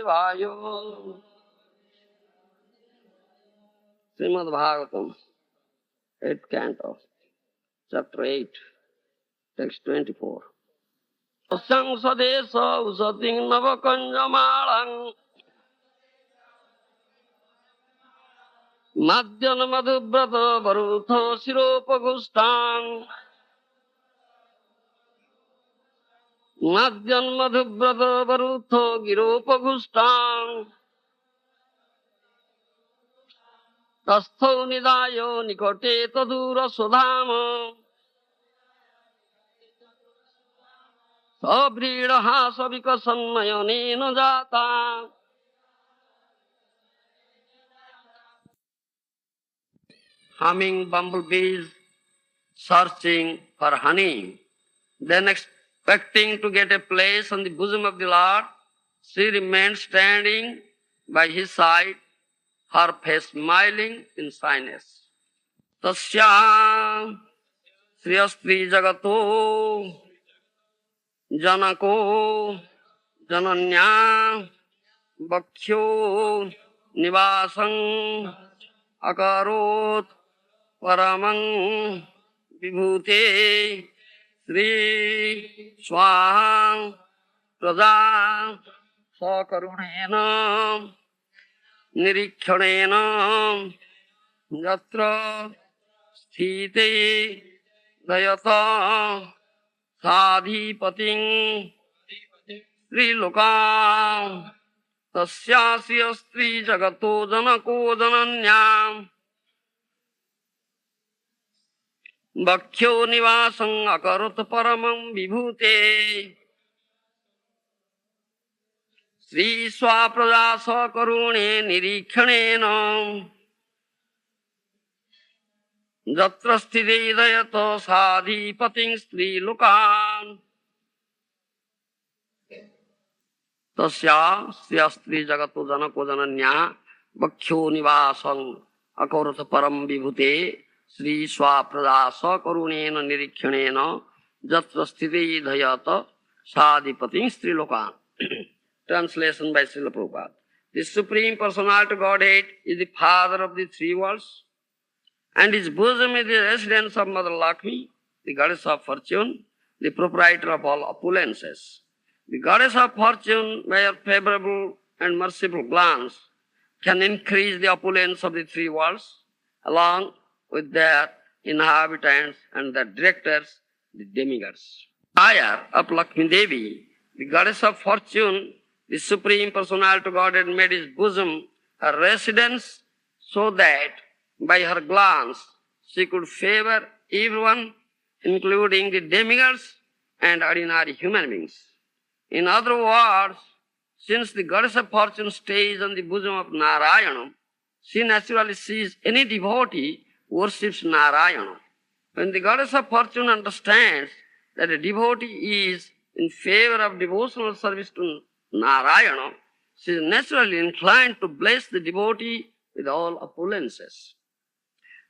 Vasudevaya. Srimad Bhagavatam, 8th canto, chapter 8, text 24. Sang sadesa usating navakanjamalang madhyana madhubrata varutha siropagustan madhyan madhubrata varutha giropagustan tastho nidayo nikote tadura sudhama sabhriraha savikasannayonena jata. Humming bumblebees searching for honey, then expecting to get a place on the bosom of the Lord, she remained standing by his side, her face smiling in shyness. Tasya sriyastri jagato janako jananya bhakshyo nivasang akarot paramang vibhute Sri Swam Praja Sakarunena Nirikhanena Yatra Sthite Dayata Sadhipating Sri Lokam Tasyasya Sri Jagato Janako Jananyam Bhakshyo nivasang akarut paramam vibhute Sri swapraja sakarune nirikhanena Jatra sthite dayato sadhipating Sri Lokan Tasya sri jagato janako jananya Bhakshyo nivasang akarut param vibhute Sri swapraja sakarunena nirikhanena Jatra sthite dayata sadhipating Sri Lokan. Translation by Srila Prabhupada. The Supreme Personality of Godhead is the Father of the three worlds, and his bosom is the residence of Mother Lakshmi, the Goddess of Fortune, the proprietor of all opulences. The Goddess of Fortune, by her favorable and merciful glance, can increase the opulence of the three worlds, along with their inhabitants and their directors, the demigods. Ayah of Lakshmi Devi, the Goddess of Fortune, the Supreme Personality of Godhead made his bosom her residence so that by her glance she could favor everyone, including the demigods and ordinary human beings. In other words, since the Goddess of Fortune stays on the bosom of Narayana, she naturally sees any devotee who worships Narayana. When the Goddess of Fortune understands that a devotee is in favor of devotional service to Narayana, she is naturally inclined to bless the devotee with all opulences.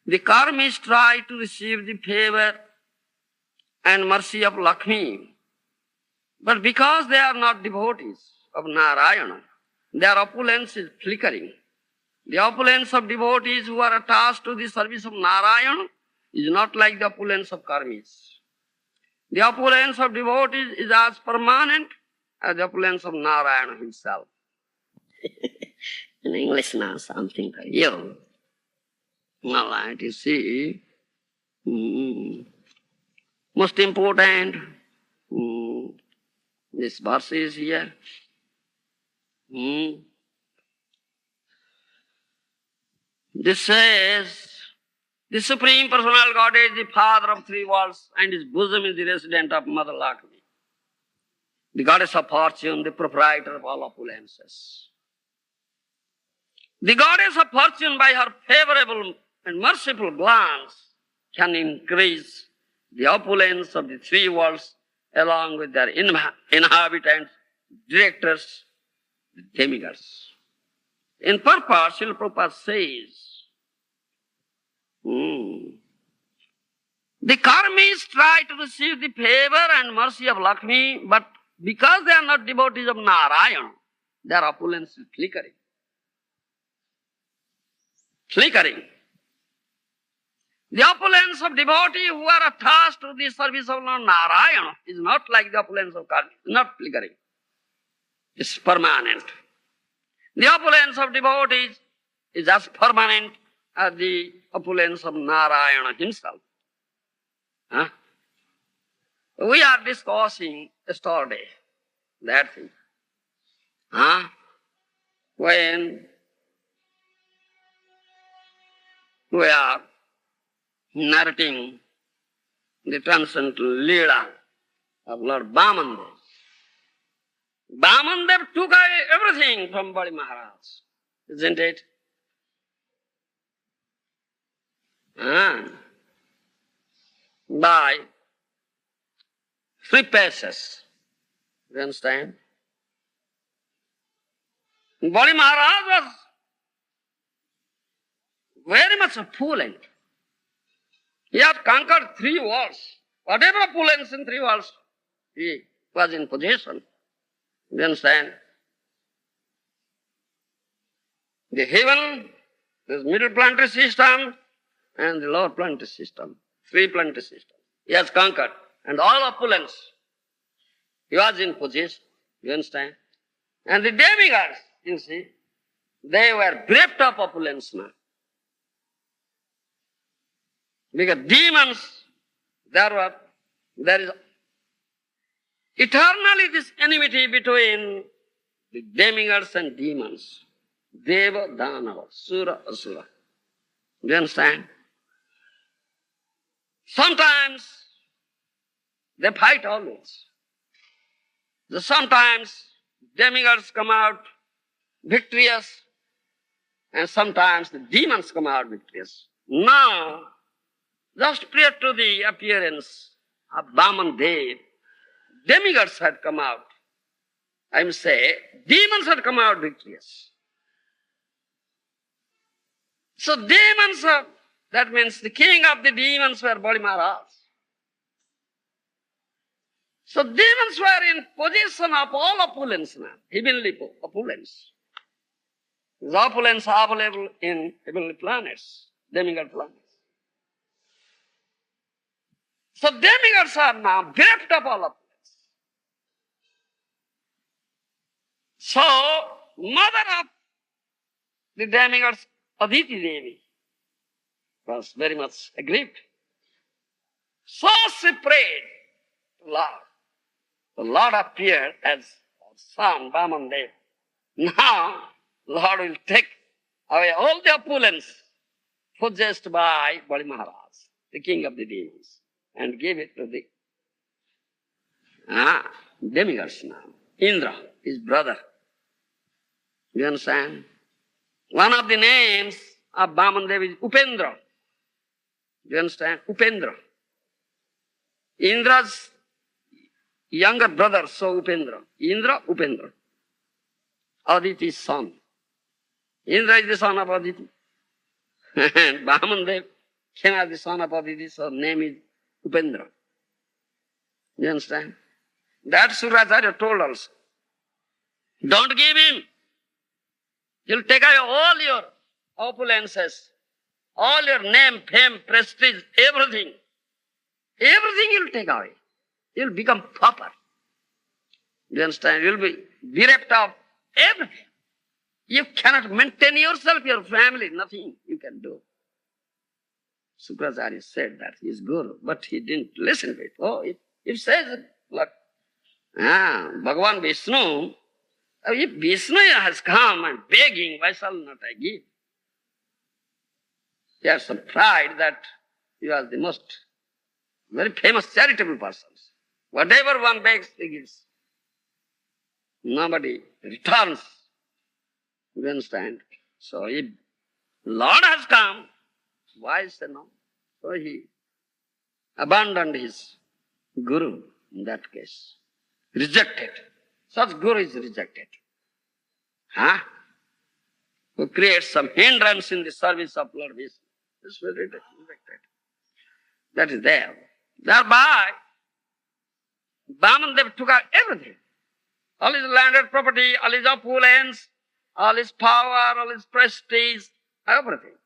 The karmis try to receive the favor and mercy of Lakshmi, but because they are not devotees of Narayana, their opulence is flickering. The opulence of devotees who are attached to the service of Narayana is not like the opulence of karmis. The opulence of devotees is as permanent as the opulence of Narayana himself. In English now, something like you. All right, you see. Most important, this verse is here. This says, the Supreme Personal Godhead is the Father of three worlds, and his bosom is the resident of Mother Lakshmi, the Goddess of Fortune, the proprietor of all opulences. The Goddess of Fortune, by her favorable and merciful glance, can increase the opulence of the three worlds along with their inhabitants, directors, the demigods. In purport, Srila Prabhupada says, the karmis try to receive the favor and mercy of Lakshmi, but because they are not devotees of Narayana, their opulence is flickering. Flickering. The opulence of devotee who are attached to the service of Lord Narayana is not like the opulence of karma. It's not flickering. It's permanent. The opulence of devotees is as permanent as the opulence of Narayana himself. Huh? We are discussing yesterday that thing. Huh? When we are narrating the transcendental Leela of Lord Vamandev. Vamandev took away everything from Bali Maharaj, isn't it? By 3 paces. You understand? Bali Maharaj was very much opulent. He had conquered 3 worlds. Whatever opulence in 3 worlds, he was in possession. You understand? The heaven, this middle planetary system, and the lower planetary system. 3 planetary systems. He has conquered. And all opulence, he was in possession. You understand? And the demigods, you see, they were bereft of opulence now. Because demons, there is eternally this enmity between the demigods and demons. Deva, Danava, Sura, Asura. Do you understand? Sometimes they fight always. Sometimes demigods come out victorious, and sometimes the demons come out victorious. Now, just prior to the appearance of Vamandev, demigods had come out. I must say, demons had come out victorious. So demons are, that means the king of the demons were Bali Maharaj. So demons were in possession of all opulence now, heavenly opulence. This opulence available in heavenly planets, demigod planets. So demigods are now bereft of all opulence. So, mother of the demigods, Aditi Devi, was very much aggrieved. So she prayed to Lord. The Lord appeared as her son, Vamandev. Now, Lord will take away all the opulence possessed by Bali Maharaj, the king of the deities, and give it to the demigods now. Indra, his brother. You understand? One of the names of Vamandev is Upendra. You understand? Upendra. Indra's younger brother, so Upendra. Indra, Upendra. Aditi's son. Indra is the son of Aditi. And Vamandev came as the son of Aditi, so name is Upendra. You understand? That Suracharya told also. Don't give him. He'll take away all your opulences, all your name, fame, prestige, everything. Everything he'll take away. You'll become pauper. You understand? You'll be bereft of everything. You cannot maintain yourself, your family, nothing you can do. Sukracharya said that he is Guru, but he didn't listen to it. Oh, it says, look, Bhagavan Vishnu, if Vishnu has come and begging, why shall not I give? He has some pride that he was the most very famous charitable person. Whatever one begs, he gives. Nobody returns. You understand? So if Lord has come, why say no? So he abandoned his Guru in that case. Rejected. Such Guru is rejected. Who creates some hindrance in the service of Lord Vishnu. This was rejected. That is there. Thereby, Vamandev took out everything. all his landed property, all his opulence, all his power, all his prestige, everything.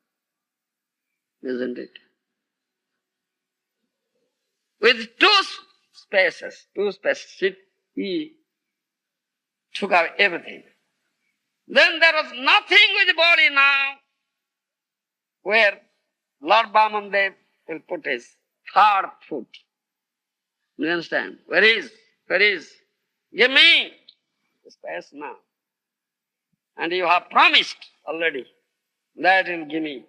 Isn't it? With two spaces, he took away everything. Then there was nothing with the body now, where Lord Vamandev will put his third foot. You understand? Where is? Give me the space now. And you have promised already that you will give me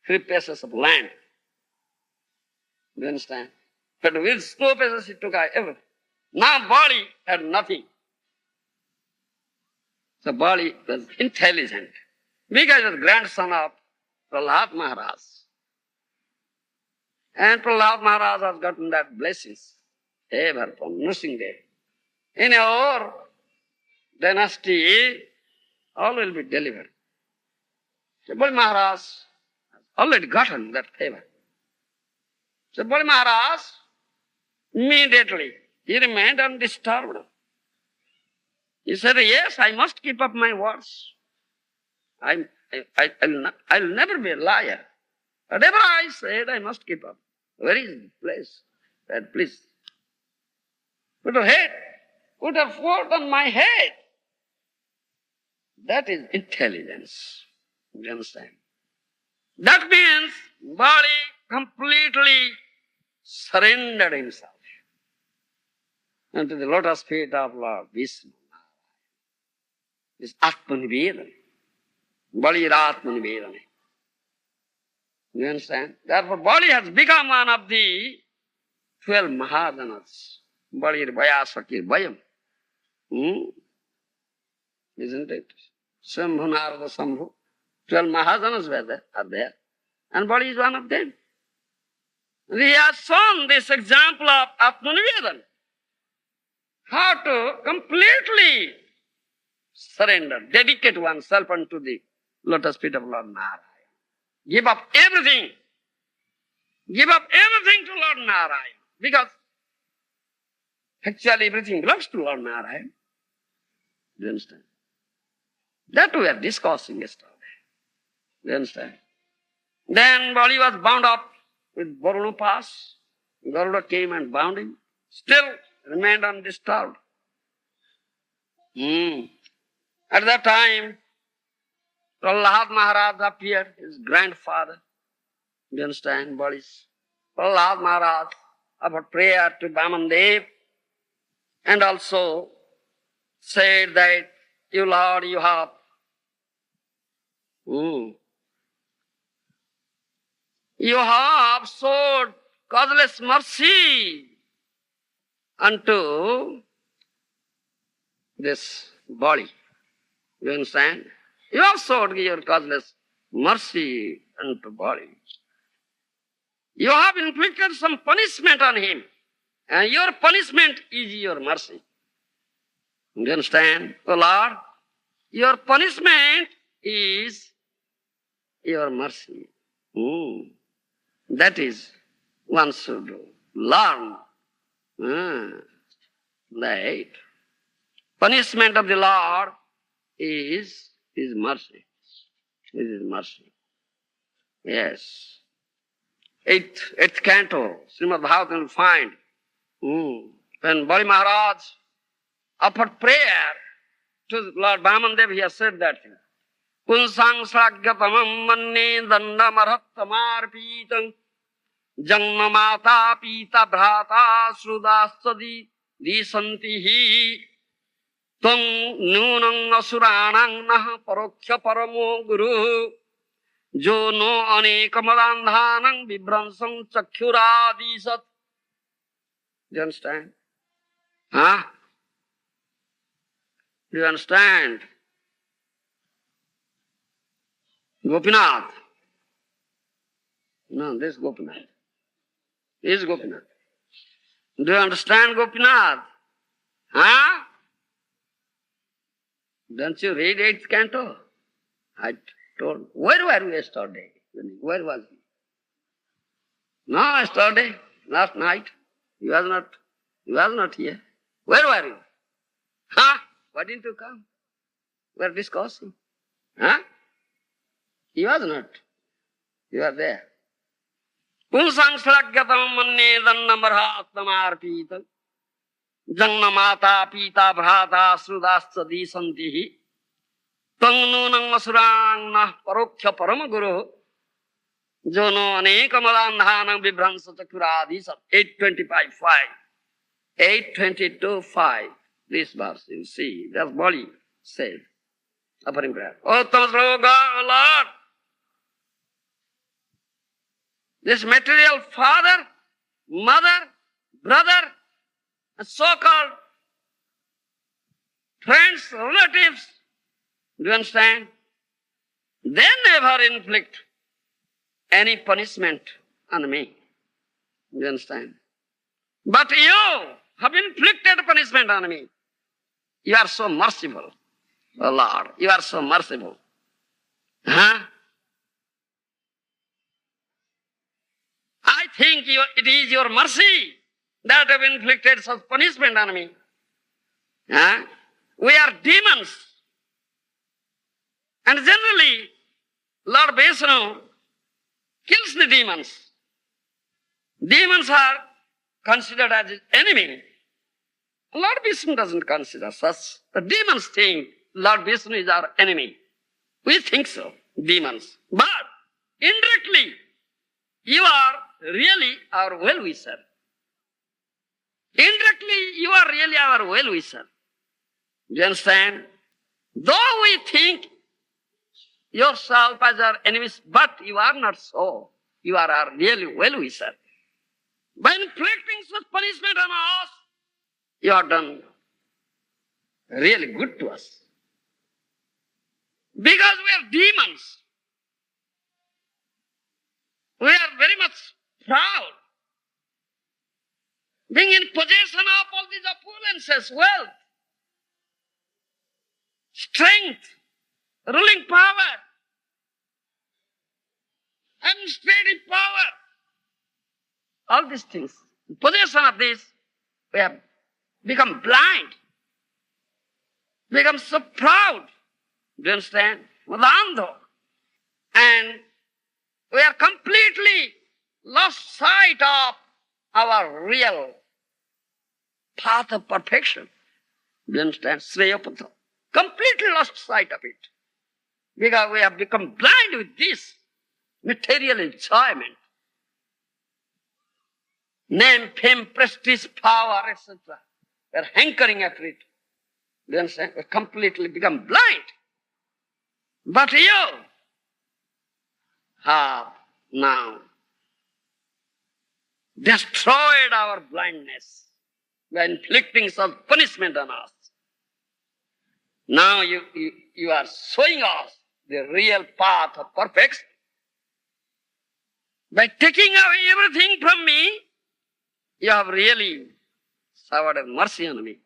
3 pieces of land. You understand? But with 2 pieces he took out everything. Now body had nothing. The body was intelligent. Because he was grandson of Prahlad Maharaj. And Prahlad Maharaj has gotten that blessings ever from Nrsimhadev. In our dynasty, all will be delivered. So Bali Maharaj has already gotten that favor. So Bali Maharaj, immediately, he remained undisturbed. He said, yes, I must keep up my words. I'll never be a liar. Whatever I said, I must keep up. Where is the place? Said, please, put a foot on my head. That is intelligence. You understand? That means body completely surrendered himself unto the lotus feet of Lord Vishnu. This Atmanivedana. Bali is Atmanivedana. You understand? Therefore, Bali has become one of the 12 Maharajas. Bali is Vayasaki Vayam. Isn't it? Shambhu Narada Shambhu. 12 Maharajas are there. And Bali is one of them. And he has shown this example of Atmanivedana. How to completely surrender, dedicate oneself unto the lotus feet of Lord Narayana. Give up everything. Give up everything to Lord Narayana. Because actually everything belongs to Lord Narayana. Do you understand? That we are discussing yesterday. Do you understand? Then Bali was bound up with Varuna Pass. Garuda came and bound him. Still remained undisturbed. At that time, Prahlad Maharaj appeared, his grandfather. Do you understand? Bali's Prahlad Maharaj offered prayer to Vamandev and also said that, you Lord, you have showed causeless mercy unto this body. You understand? You have showed your causeless mercy unto body. You have inflicted some punishment on him, and your punishment is your mercy. You understand? Oh Lord, your punishment is your mercy. That is, one should learn. Right. Punishment of the Lord is His mercy. It is mercy. Yes. Eighth canto, Srimad Bhagavatam will find when Bali Maharaj offered prayer to Lord Vamandev, he has said that thing. Punsang sragyatamam manne dandamarathamarpitam janma mata pita bhrata srudastadi disantihi tvam nunang asuranang nah paroksha paramo guru jo no anekamadandhanang vibramsam chakhyuradisat. Do you understand? Huh? Do you understand? Gopinath. No, this Gopinath. This is Gopinath. Do you understand Gopinath? Huh? Don't you read 8th canto? I told, where were you yesterday? Where was he? No, yesterday, last night. He was not here. Where were you? Huh? Why didn't you come? We are discussing. Huh? He was not. You are there. Pulsang slagyatam manne danna marhatnamarpitam janna mata pita bhrata srudascha disantihi tangnunang asurang nah paroksha paramaguru jono anekamadandhanang vibhransa chakuradisat 825.5 822.5 this verse you see that's body says offering prayer. Oh Tamasloga, Lord, this material father, mother, brother, and so-called friends, relatives, do you understand? They never inflict any punishment on me. Do you understand? But you have inflicted punishment on me. You are so merciful. Oh Lord, you are so merciful. Huh? I think it is your mercy that have inflicted such punishment on me. Huh? We are demons. And generally, Lord Vishnu kills the demons. Demons are considered as his enemy. Lord Vishnu doesn't consider such. The demons think Lord Vishnu is our enemy. We think so, demons. But indirectly, you are really our well-wisher. Indirectly, you are really our well-wisher. Do you understand? Though we think yourself as our enemies, but you are not so. You are our really well-wisher. By inflicting such punishment on us, you have done really good to us. Because we are demons. We are very much proud. Being in possession of all these opulences, wealth, strength, ruling power, administrative power, all these things. In possession of this, we have become blind, become so proud. Do you understand? Madando. And we are completely lost sight of our real path of perfection. Do you understand? Sreyapatra. Completely lost sight of it. Because we have become blind with this material enjoyment. Name, fame, prestige, power, etc. We are hankering after it. Do you understand? We have completely become blind. But you have now destroyed our blindness by inflicting some punishment on us. Now you are showing us the real path of perfection. By taking away everything from me, you have really showered mercy on me.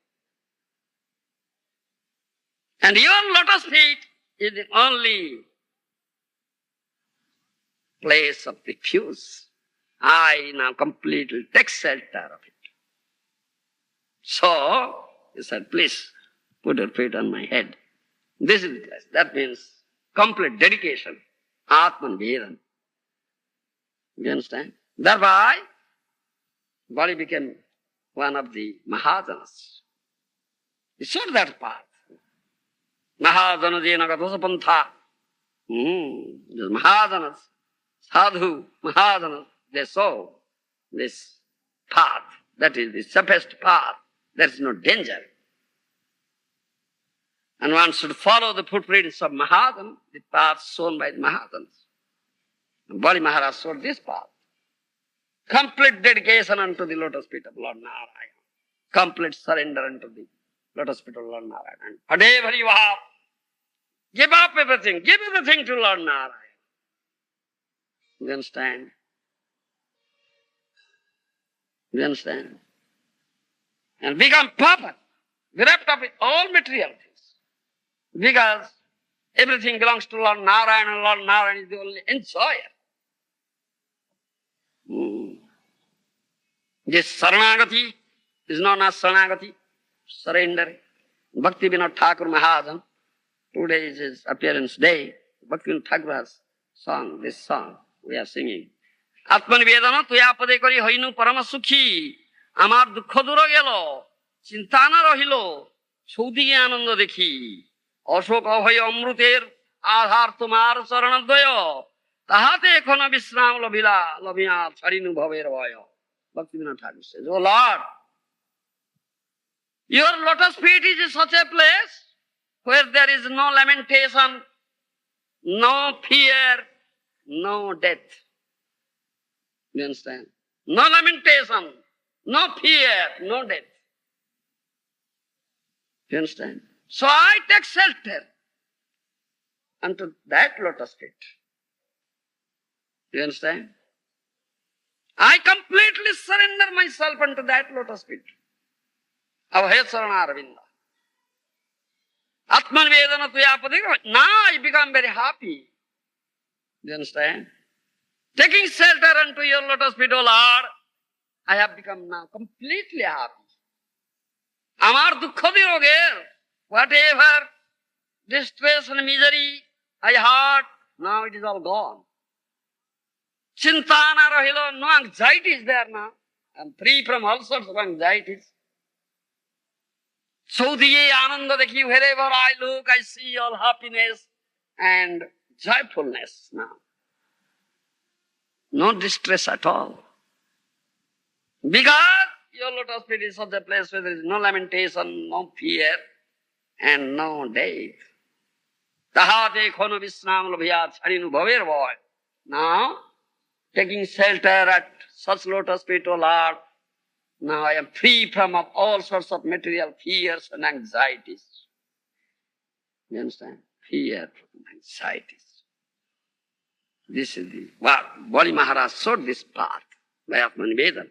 And your lotus feet is the only place of refuge. I now completely take shelter of it. So, he said, please put your feet on my head. This is the place. That means complete dedication. Atman Vedan. You understand? Thereby, body became one of the Mahajanas. He showed that path. Mahajana jena gatosa pantha. The Mahajanas, sadhu, Mahajanas, they saw this path. That is the safest path. There is no danger. And one should follow the footprints of Mahajan, the path shown by the Mahajans. And Bali Maharaj showed this path. Complete dedication unto the lotus feet of Lord Narayana. Complete surrender unto the lotus feet of Lord Narayana. And whatever you have, give up everything. Give everything to Lord Narayana. You understand? You understand? And become puppet, bereft of all material things. Because everything belongs to Lord Narayana, and Lord Narayana is the only enjoyer. This Saranagati is known as Saranagati, surrender. Bhakti Vinod Thakur Maharaja, today is his appearance day. Bhakti Vinod Thakur has sung this song we are singing. Atmanivedana tuya pade kari hoinu parama sukhi. Amar dukho dura gelo, চিন্তা না রহিল, সৌদিকে আনন্দ দেখি। অশোক অভয় অমৃতের আধার তোমার চরণদ্বয়, তাহাতে এখন বিশ্রাম লভিলা লভিয়া ছাড়িনু ভবের ভয়। Bhaktivinoda Thakur says, "Oh Lord, your lotus feet is such a place where there is no lamentation, no fear, no death." You understand? No lamentation, no fear, no death. You understand? So I take shelter unto that lotus feet. You understand? I completely surrender myself unto that lotus feet. Abhay Sarana Arvinda. Atman Vedana Tuyapadika. Now I become very happy. You understand? Taking shelter unto your lotus feet, O Lord, I have become now completely happy. Amar dukha diroger, whatever distress and misery I had, now it is all gone. Chinta na rahilo, no anxiety is there now. I am free from all sorts of anxieties. Saudhiye ananda dekhi, wherever I look, I see all happiness and joyfulness now. No distress at all. Because your lotus feet is such a place where there is no lamentation, no fear, and no death. Tahate khono visnam labhya charinu bhaver boy. Now, taking shelter at such lotus feet, O Lord, now I am free from all sorts of material fears and anxieties. You understand? Fear and anxieties. This is the what Bali Maharaj showed this path by Atmanivedana.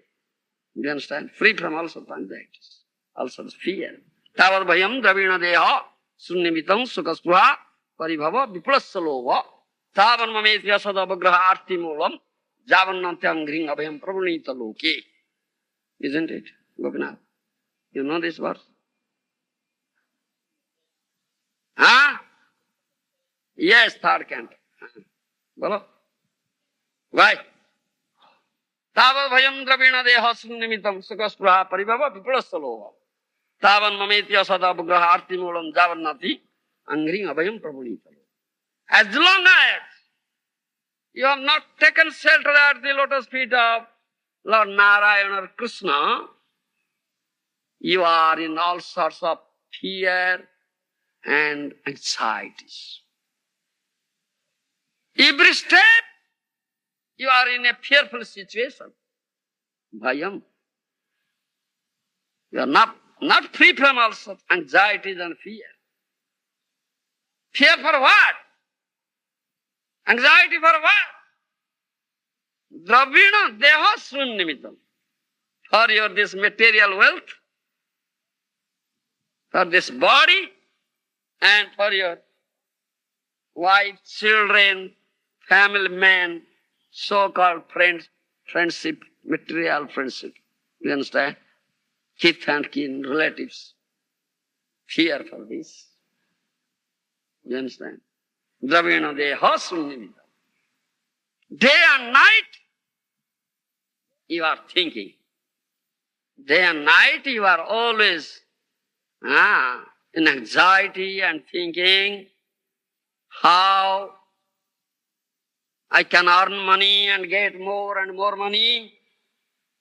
You understand? Free from all sorts of anxieties, all sorts of fear. Tavad bhayam dravina deha sunnimitam sukhaspruha paribhava vipulasalova tavan mametya sadavagraha arti moolam javannantyam gring abhayam prabhunita loke. Isn't it, Govinda? You know this verse? Huh? Yes, third canto. Bolo. Why? Tavad bhayam dravina deha sunnimitam sukhaspruha paribhava vipulasalova tavan mametya sadavagraha arti moolam javannati angring abhayam prabhunita loke. As long as you have not taken shelter at the lotus feet of Lord Narayana or Krishna, you are in all sorts of fear and anxieties. Every step, you are in a fearful situation. Bhayam. You are not free from all sorts of anxieties and fear. Fear for what? Anxiety for what? Dravina deha sunnimitam. For your this material wealth, for this body, and for your wife, children, family man, so-called friends, friendship, material friendship. You understand? Kith and kin, relatives. Fear for this. You understand? Dravina deha sunnimitam. Day and night, you are thinking. Day and night, you are always in anxiety and thinking how I can earn money and get more and more money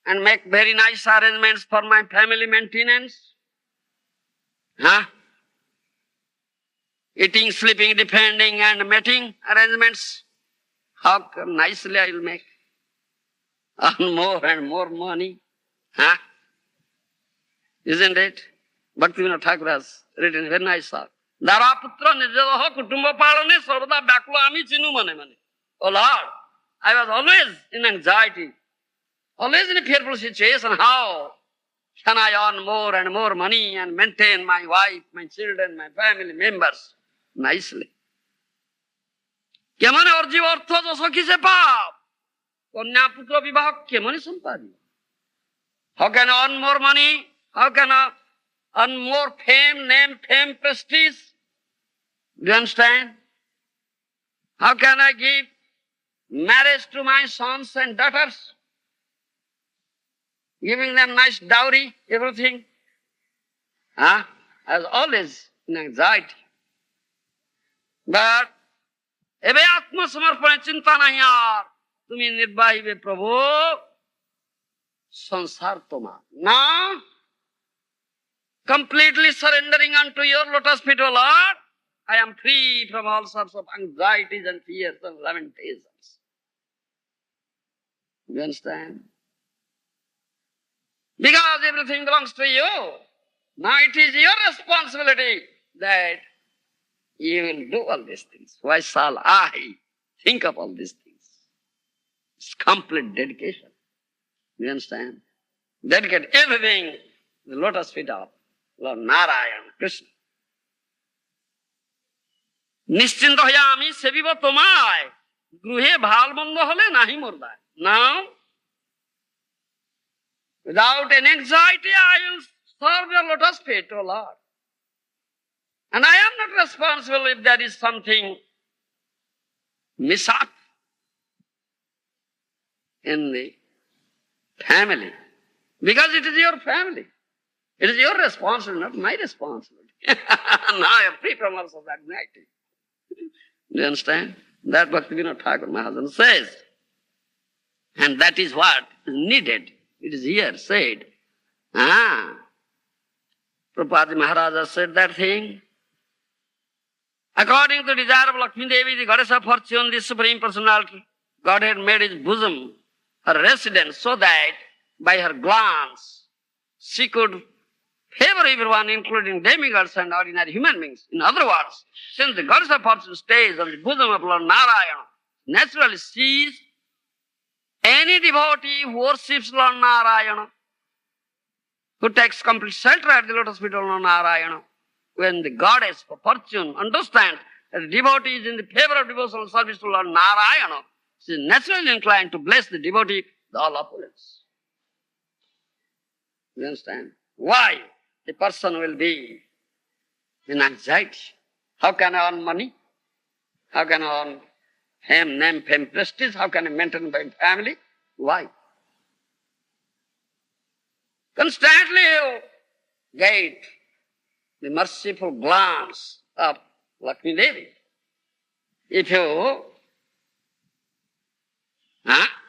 and make very nice arrangements for my family maintenance. Eating, sleeping, defending and mating arrangements. How nicely I will make. Earn more and more money. Isn't it? Bhaktivinoda Thakur has written a very nice song. Dara putra nijadaha kutumba palane sarvada vyakula ami chinu mane mane. Oh Lord, I was always in anxiety, always in a fearful situation. How can I earn more and more money and maintain my wife, my children, my family members nicely? কেমন অর্জিব অর্থ যশ কিসে পাপ কন্যা পুত্র বিবাহ কেমন সম্পাদি? How can I earn more money? How can I earn more fame, name, fame, prestige. Do you understand? How can I give marriage to my sons and daughters? Giving them nice dowry, everything. As always in anxiety. But एबे आत्मसमर्पण चिंता नहीं यार तुम्हें निर्वाही वे प्रभु संसार तुम्हारा now completely surrendering unto your lotus feet, O Lord, I am free from all sorts of anxieties and fears and lamentations. You understand? Because everything belongs to you. Now it is your responsibility that you will do all these things. Why shall I think of all these things? It's complete dedication. You understand? Dedicate everything to the lotus feet of Lord Narayana, Krishna. নিশ্চিন্ত হইয়া আমি সেবিব তোমায় গৃহে ভাল মন্দ হলে নাহি মোর দায় Now, without any anxiety, I will serve your lotus feet, O Lord. And I am not responsible if there is something mishap in the family. Because it is your family. It is your responsibility, not my responsibility. Now I am free from all such anxiety. Do you understand? That Bhaktivinoda Thakur Maharaja says. And that is what is needed. It is here said. Prabhupada Maharaja said that thing. According to the desire of Lakshmi Devi, the goddess of fortune, the Supreme Personality, God had made his bosom her residence so that by her glance she could favor everyone, including demigods and ordinary human beings. In other words, since the goddess of fortune stays on the bosom of Lord Narayana, naturally sees any devotee who worships Lord Narayana, who takes complete shelter at the lotus feet of Lord Narayana. When the goddess of fortune understands that the devotee is in the favor of devotional service to Lord Narayana, she is naturally inclined to bless the devotee with all opulence. You understand? Why? The person will be in anxiety. How can I earn money? How can I earn fame, name, fame, prestige? How can I maintain my family? Why? Constantly you get the merciful glance of Lakshmi Devi. If you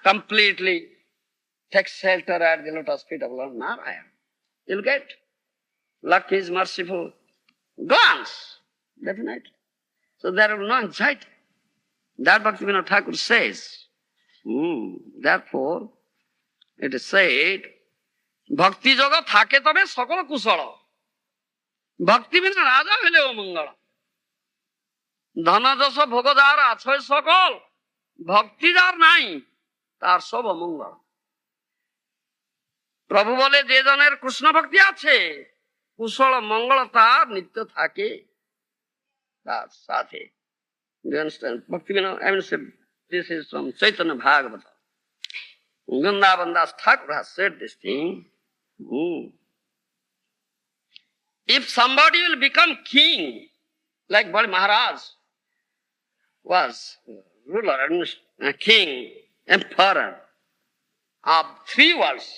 completely take shelter at the lotus feet of Lord Narayana, you'll get Lakshmi's merciful glance, definitely. So there will be no anxiety. That Bhaktivinoda Thakur says. Therefore, it is said, Bhakti joga thake tobe sakala kusala. Bhakti bina raja hile o mangala. Dhana jasa bhoga jar achoy sakal. Bhakti jar nai, tar sob omangala. প্রভু বলে যে জনের কৃষ্ণ ভক্তি আছে কুশল মঙ্গল তার নিত্য থাকে তার সাথে Do you understand? Bhaktivinoda, I mean, this is from Chaitanya Bhagavata. Vrindavan Das Thakur has said this thing. If somebody will become king, like Bali Maharaj was ruler, king, emperor of 3 worlds,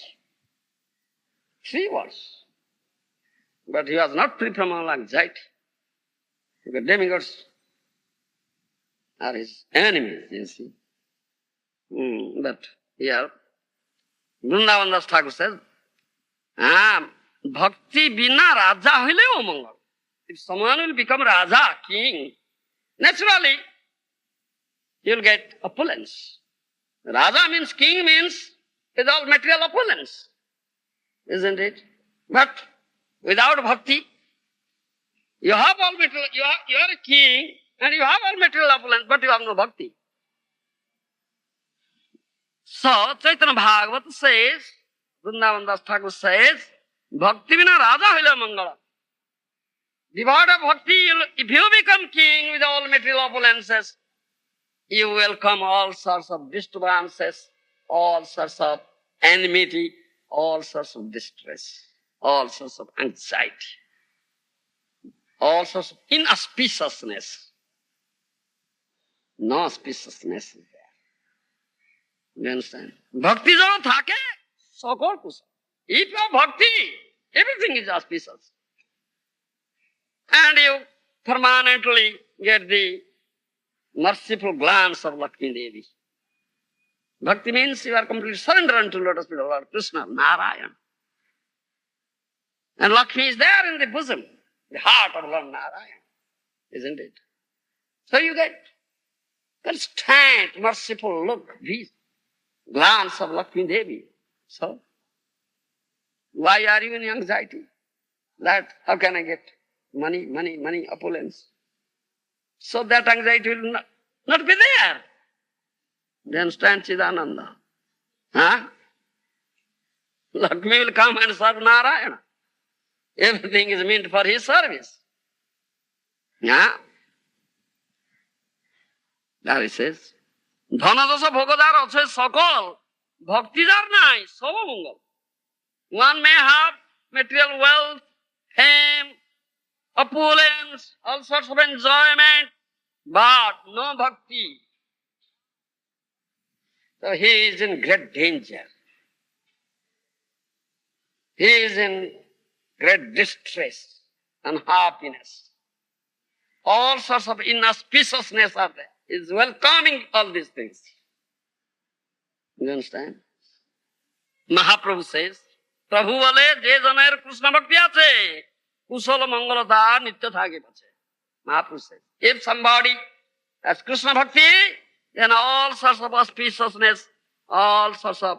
but he was not free from all anxiety. The demigods are his enemies, you see. But here, Vrindavan Das Thakur says, Bhakti bina raja hile o mangal. If someone will become raja, king, naturally, he will get opulence. Raja means king, means with all material opulence. Isn't it? But without bhakti, you have all material, you are a king and you have all material opulence, but you have no bhakti. So, Chaitanya Bhagavata says, Vrindavan Das Thakur says, Bhakti bina raja hila mangala. Devoid of bhakti, if you become king with all material opulences, you welcome all sorts of disturbances, all sorts of enmity, all sorts of distress, all sorts of anxiety. all sorts of inauspiciousness. No auspiciousness is there. You understand? Bhakti jano thake, sakol kusa. If you have bhakti, everything is auspicious. And you permanently get the merciful glance of Lakshmi Devi. Bhakti means you are completely surrendered unto lotus feet of Lord Krishna, Narayana. And Lakshmi is there in the bosom, the heart of Lord Narayana, isn't it? So you get constant, merciful look, glance of Lakshmi Devi. So, why are you in anxiety? That, how can I get money, opulence? So that anxiety will not be there. Then stand Chidananda. Huh? Lakshmi will come and serve Narayana. Everything is meant for his service. Yeah? That it says. Dhanadasa bhogadar আছে সকল ভক্তিদার নাই Sarvamangala. One may have material wealth, fame, opulence, all sorts of enjoyment, but no bhakti. So he is in great danger. He is in great distress, unhappiness. All sorts of inauspiciousness are there. He is welcoming all these things. You understand? Mahaprabhu says, Prabhu bole je janer Krishna bhakti ache, kusala mangalata nitya thake pache. Mahaprabhu says, if somebody has Krishna bhakti, then all sorts of auspiciousness, all sorts of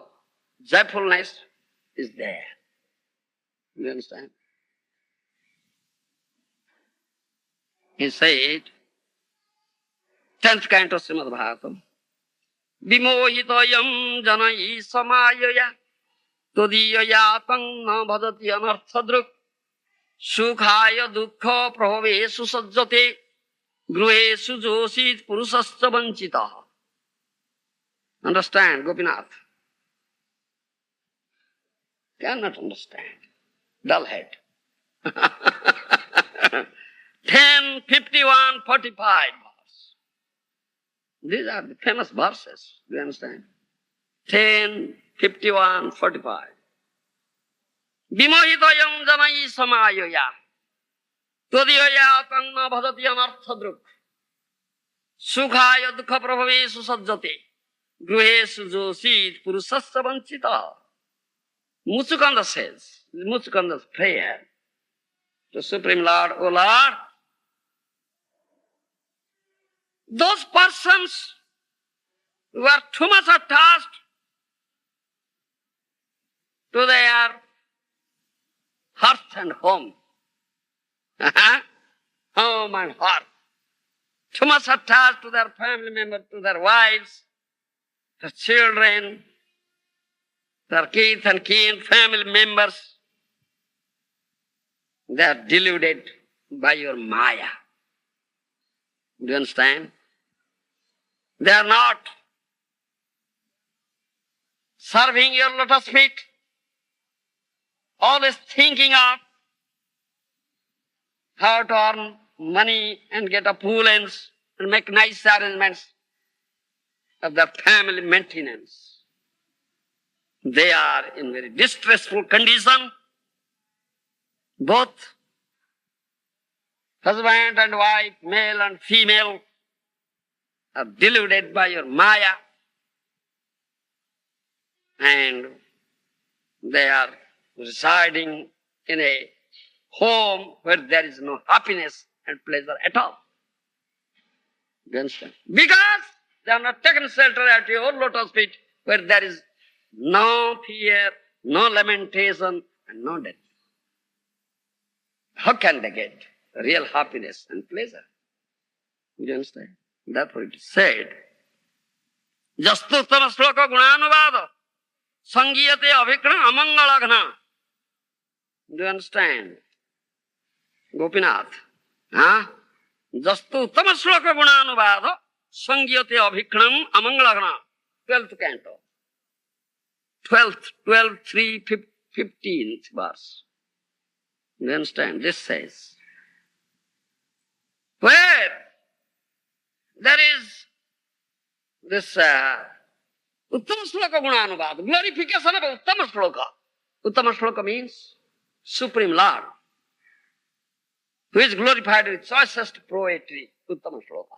joyfulness is there. You understand? He said, 10th canto Srimad Bhagavatam, Vimohitayam janai samayaya todiyaya tang na bhadati anarthadruk sukhaya dukkha prabhavesu sajjate gruhesu josit purusascha vanchita. Understand, Gopinath? Cannot understand. Dull head. 10, 51, 45 verse. These are the famous verses. Do you understand? 10, 51, 45. Vimohitayam janai samayaya todiyaya tangna bhadati anarthadruk sukhaya dukkha prabhavesu sajjate gruhesu josit purusascha vanchita. Muchukanda says, Muchukanda's prayer to Supreme Lord, O Lord, those persons who are too much attached to their hearth and home, home and hearth, too much attached to their family members, to their wives, their children, their kith and kin, family members, they are deluded by your maya. Do you understand? They are not serving your lotus feet, always thinking of how to earn money and get opulence and make nice arrangements of their family maintenance. They are in very distressful condition. Both husband and wife, male and female, are deluded by your maya, and they are residing in a home where there is no happiness and pleasure at all. You understand? Because they are not taken shelter at your lotus feet, where there is no fear, no lamentation, and no death. How can they get real happiness and pleasure? You understand? That's what it is said. Jastu uttama shloka gunanuvada sangiyate avikram amangalagna. Do you understand? Gopinath. Huh? Jastu uttama shloka gunanuvada sangiyate avikram amangalagna. 12th canto. 12, 3, 15th verse. You understand? This says, where there is this Uttama Shloka Gunanubad, glorification of Uttama Shloka. Uttama Shloka means Supreme Lord, who is glorified with choicest poetry. Uttama Shloka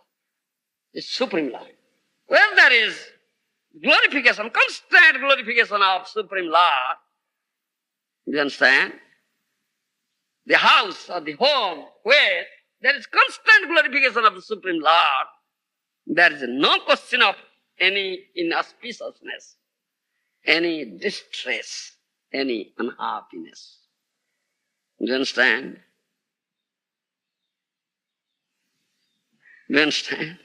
is Supreme Lord. Where there is glorification, constant glorification of Supreme Lord, you understand? The house or the home where there is constant glorification of the Supreme Lord, there is no question of any inauspiciousness, any distress, any unhappiness. Do you understand? Do you understand?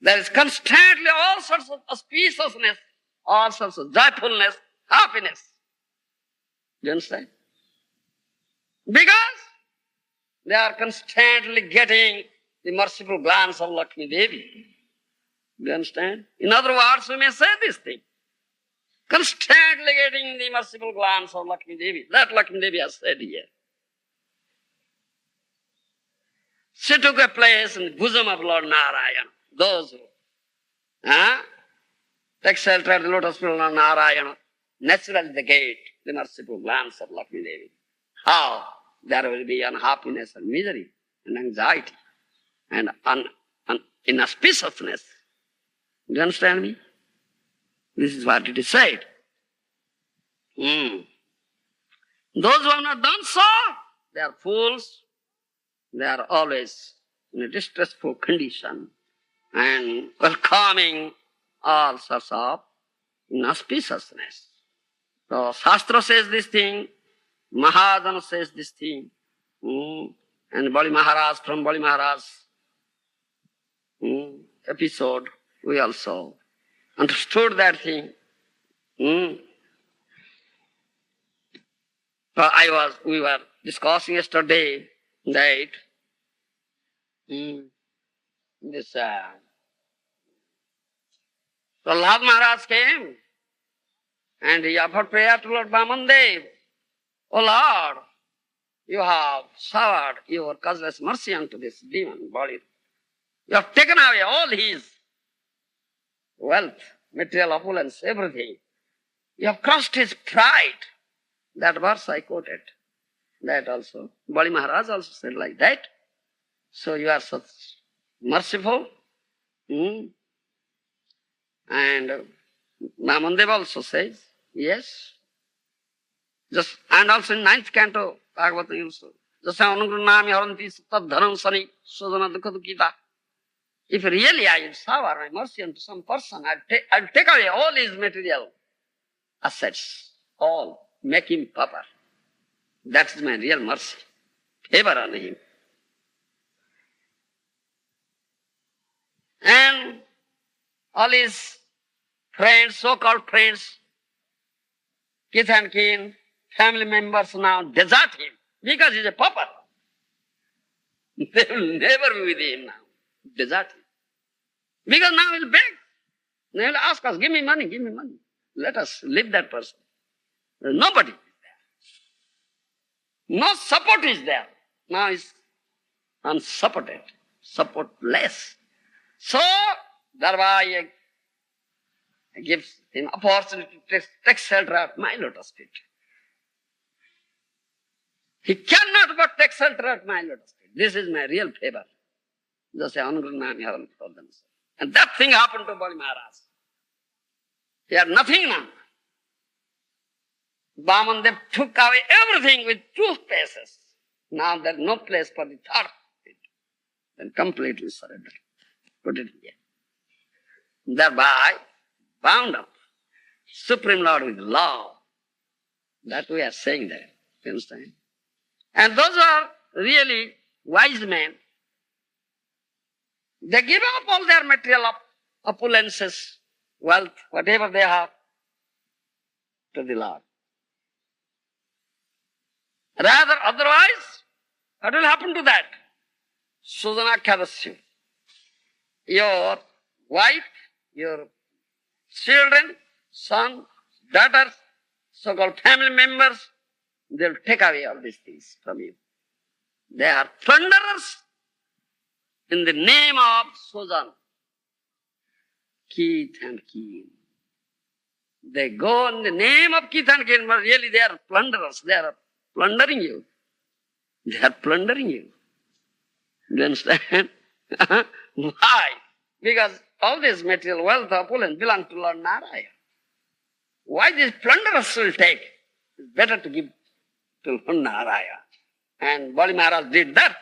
There is constantly all sorts of auspiciousness, all sorts of joyfulness, happiness. Do you understand? Because they are constantly getting the merciful glance of Lakshmi Devi. Do you understand? In other words, we may say this thing. Constantly getting the merciful glance of Lakshmi Devi. That Lakshmi Devi has said here. She took a place in the bosom of Lord Narayana. Those who take shelter at the lotus feet of Lord Narayana, naturally they get the merciful glance of Lakshmi Devi. How? There will be unhappiness and misery and anxiety and inauspiciousness. Do you understand me? This is what it is said. Those who have not done so, they are fools. They are always in a distressful condition and welcoming all sorts of inauspiciousness. So Shastra says this thing, Maharaja says this thing, and Bali Maharaj, from Bali Maharaj episode, we also understood that thing. So we were discussing yesterday that this Prahlad Maharaj came and he offered prayer to Lord Vamandev. Oh Lord, you have showered your causeless mercy unto this demon body. You have taken away all his wealth, material opulence, everything. You have crushed his pride. That verse I quoted. That also. Bali Maharaj also said like that. So you are such merciful. And Vamandev also says, yes. And also in 9th canto, Bhagavatam also. Jasa anugrunami haranti tad dhanam sani sodana dukha dukkita. If really I will shower my mercy unto some person, I'll take away all his material assets, all, make him pauper. That's my real mercy, favor on him. And all his friends, so-called friends, kith and kin, family members now desert him because he's a pauper. They will never be with him now, desert him. Because now he'll beg. They will ask us, give me money, give me money. Let us leave that person. There's nobody is there. No support is there. Now he's unsupported, supportless. So, thereby gives him opportunity to take shelter at my lotus feet. He cannot but take shelter at my lotus feet. This is my real favor. Just say, Anugrunami Haram told them so. And that thing happened to Bali Maharaj. He had nothing now. Vamandev took away everything with 2 places. Now there is no place for the third feet. Then completely surrendered. Put it here. Thereby bound up Supreme Lord with love. That we are saying there. You understand? And those are really wise men. They give up all their material opulences, wealth, whatever they have, to the Lord. Rather, otherwise, what will happen to that? Sudanakhyadasya. Your wife, your children, son, daughters, so-called family members, they will take away all these things from you. They are plunderers in the name of Sojan, Keith and Keen. They go in the name of Keith and Keen, but really they are plunderers. They are plundering you. They are plundering you. Do you understand? Why? Because all this material wealth, opulence belong to Lord Narayana. Why these plunderers will take? It's better to give to Lord Narayana. And Bali Maharaj did that.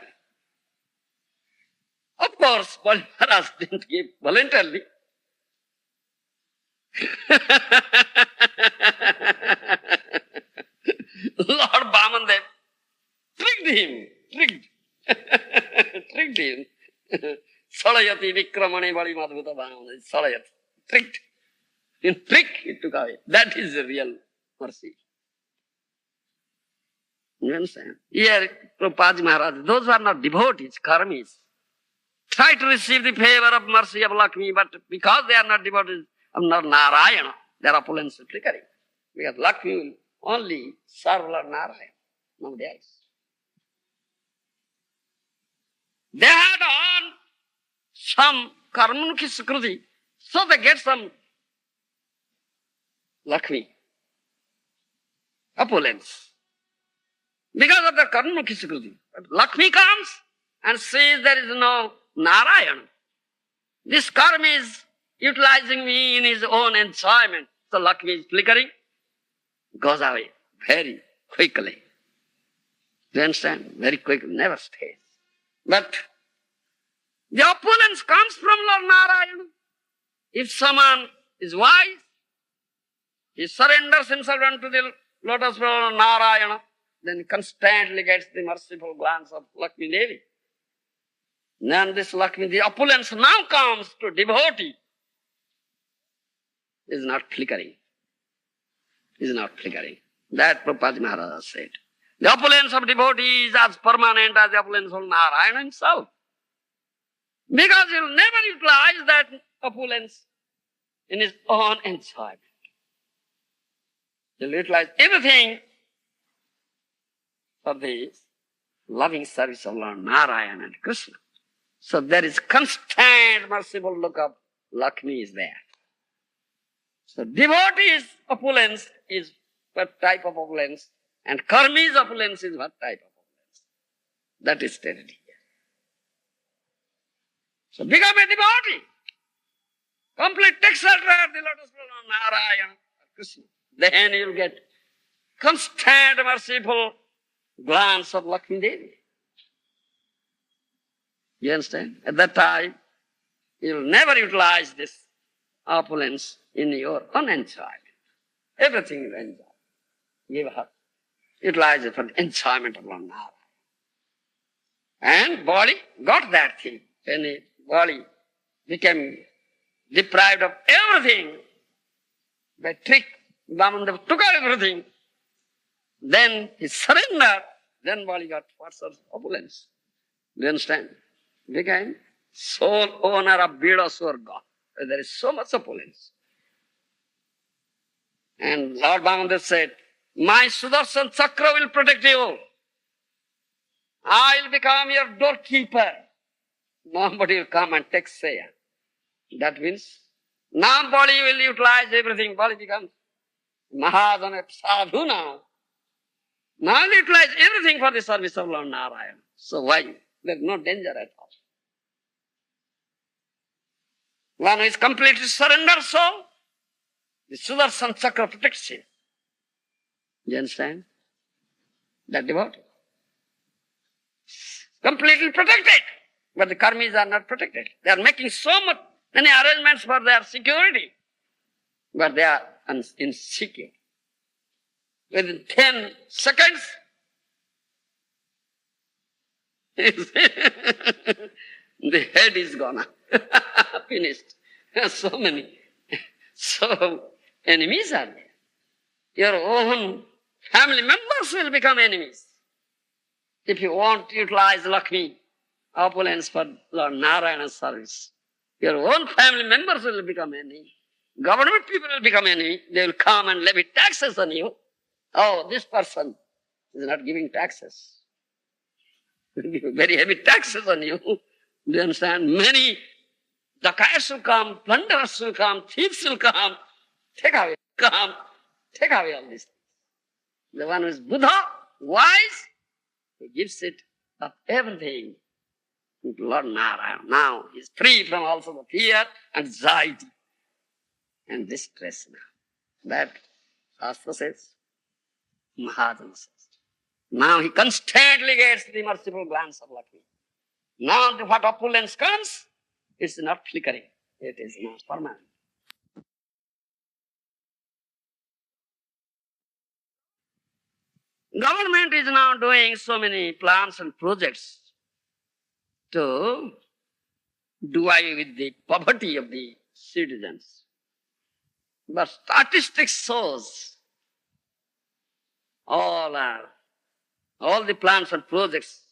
Of course, Bali Maharaj didn't give voluntarily. Lord Vamandev tricked him. Tricked him. Salayati Vikramani Bali Madhuta Vamandev. Salayati. Tricked. In trick it took away. That is the real mercy. You understand? Here, Prabhupada Maharaj, those who are not devotees, karmis, try to receive the favor of mercy of Lakshmi, but because they are not devotees of Narayana, their opulence is flickering. Because Lakshmi will only serve Lord Narayana, nobody else. They had on some karmanukhi sukruti, so they get some Lakshmi, opulence. Because of the karmanukhi sukruti. But Lakshmi comes and says there is no Narayana. This karma is utilizing me in his own enjoyment. So Lakshmi is flickering, goes away very quickly. Do you understand? Very quickly, never stays. But the opulence comes from Lord Narayana. If someone is wise, he surrenders himself unto the lotus feet of Narayana, then he constantly gets the merciful glance of Lakshmi Devi. Then this Lakshmi, the opulence now comes to devotee, is not flickering. Is not flickering. That Prabhupada Maharaja said. The opulence of devotee is as permanent as the opulence of Narayana himself. Because he will never utilize that opulence in his own enjoyment. He will utilize everything for the loving service of Lord Narayana and Krishna. So there is constant merciful look of Lakshmi is there. So devotee's opulence is what type of opulence, and karmi's opulence is what type of opulence. That is stated here. So become a devotee. Complete take shelter at the lotus feet of Narayana or Krishna. Then you will get constant merciful glance of Lakshmi Devi. You understand? At that time, you will never utilize this opulence in your own enjoyment. Everything you enjoy. Give her. Utilize it for the enjoyment of Lord Narayana. And body got that thing. When the body became deprived of everything, by trick, Vamandev took out everything. Then he surrendered. Then body got what sort of opulence? Do you understand? Became sole owner of Bida Swarga. There is so much opulence. And Lord Vamandev said, my Sudarshan Chakra will protect you. I will become your doorkeeper. Nobody will come and take say. That means now body will utilize everything. Body becomes Mahajana Sadhu now. Now will utilize everything for the service of Lord Narayana. So why? There is no danger at all. One who is completely surrendered soul, the Sudarshan Chakra protects him. You understand? That devotee. Completely protected. But the karmis are not protected. They are making many arrangements for their security. But they are insecure. Within 10 seconds, the head is gone. Finished. So many. So enemies are there. Your own family members will become enemies. If you want to utilize Lakshmi, opulence for Lord Narayana's service, your own family members will become enemy. Government people will become enemy. They will come and levy taxes on you. Oh, this person is not giving taxes. Very heavy taxes on you. Do you understand? Many dacoits will come, plunderers will come, thieves will come, take away all these things. The one who is Buddha, wise, he gives it up everything to Lord Narayana. Now he is free from also the fear, anxiety, and distress now. That Shastra says, Maharaja says. Now he constantly gets the merciful glance of Lakshmi. Now what opulence comes, it's not flickering. It is not permanent. Government is now doing so many plans and projects to do away with the poverty of the citizens. But statistics shows all the plans and projects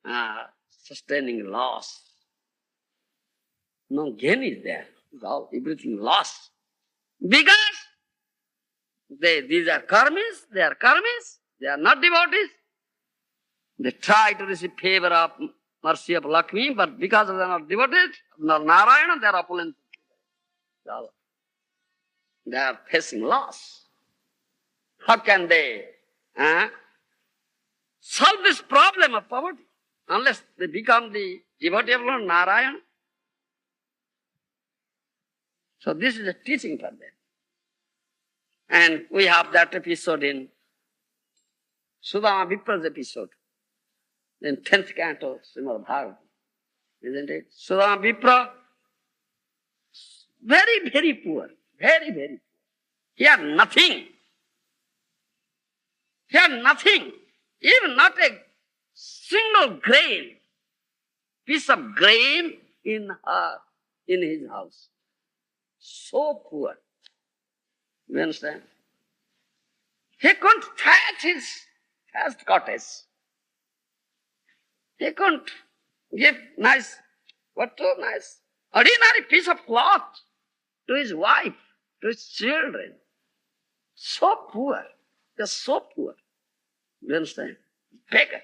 are sustaining loss. No gain is there. Everything lost. Because these are karmis, they are not devotees. They try to receive favor of mercy of Lakshmi, but because they are not devotees, not Narayana, they are opulent. They are facing loss. How can they solve this problem of poverty unless they become the devotee of Lord Narayana? So this is a teaching for them. And we have that episode in Sudama Vipra's episode, in 10th canto, Srimad Bhagavatam, isn't it? Sudama Vipra, very, very poor, very, very poor. He had nothing. He had nothing, even not a single grain, piece of grain in his house. So poor. You understand? He couldn't thatch his first cottage. He couldn't give nice ordinary piece of cloth to his wife, to his children. So poor. Just so poor. You understand? Beggar.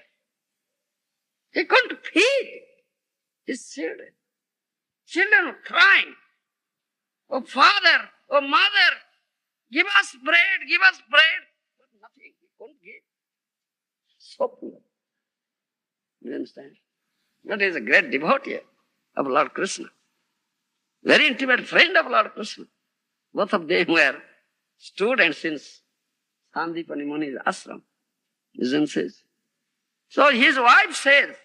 He couldn't feed his children. Children were crying. Oh, father, oh, mother, give us bread, give us bread. But nothing, he couldn't give. So poor. You understand? But he is a great devotee of Lord Krishna. Very intimate friend of Lord Krishna. Both of them were students in Sandipani Muni's ashram. Isn't it? So his wife says,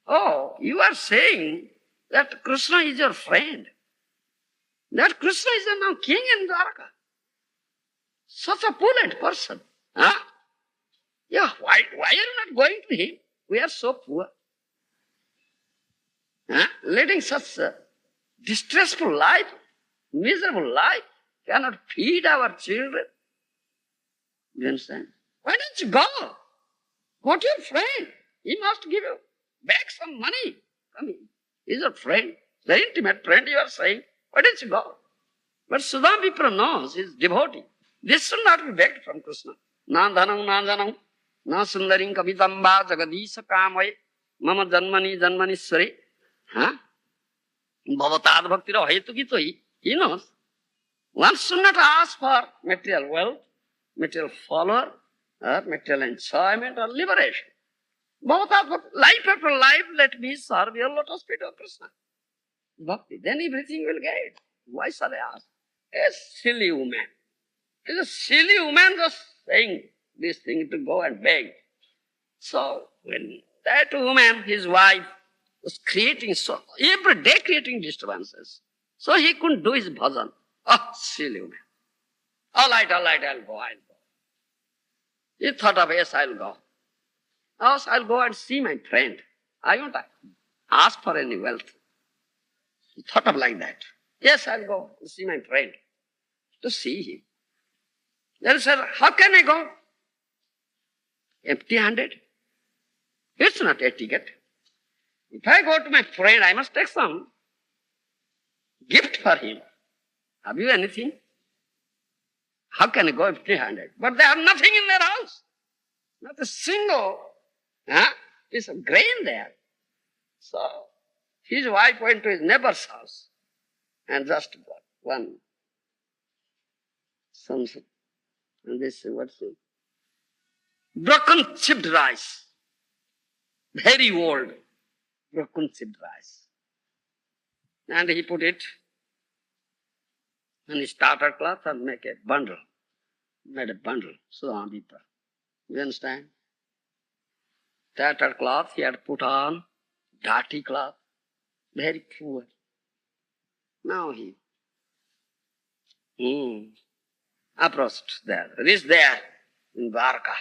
oh, you are saying that Krishna is your friend. That Krishna is now king in Dwarka. Such a opulent person. Huh? Yeah, why are you not going to him? We are so poor. Huh? Leading such a distressful life, miserable life, cannot feed our children. You understand? Why don't you go? Go to your friend. He must give you back some money. Come in. He's your friend, the intimate friend you are saying. Why don't you go? But Sudama Vipra knows, he's devotee. This should not be begged from Krishna. Na dhanam, na sundarim kavitamba jagadisha kamay, mama janmani sware. Huh? Bhavatad bhaktira hetukito. He knows. One should not ask for material wealth, material follower, or material enjoyment or liberation. Bhavatad bhakti, life after life, let me serve your lotus feet, O Krishna. Bhakti, then everything will get. Why shall I ask? A silly woman. It's a silly woman just saying this thing to go and beg. So when that woman, his wife, was every day creating disturbances. So he couldn't do his bhajan. Oh, silly woman. All right, I'll go. He thought of, yes, I'll go. Yes, I'll go and see my friend. I won't ask for any wealth. He thought of like that. Yes, I'll go to see my friend, to see him. Then he said, how can I go? Empty-handed? It's not a ticket. If I go to my friend, I must take some gift for him. Have you anything? How can I go empty-handed? But they have nothing in their house. Not a single Piece of grain there. So his wife went to his neighbor's house and just got one something. And this what's it? Broken chipped rice. Very old. Broken chipped rice. And he put it in his starter cloth and make a bundle. Made a bundle. Sudhamita. You understand? Tattered cloth he had put on, dirty cloth, very poor. Now he approached there, reached there in Dwarka.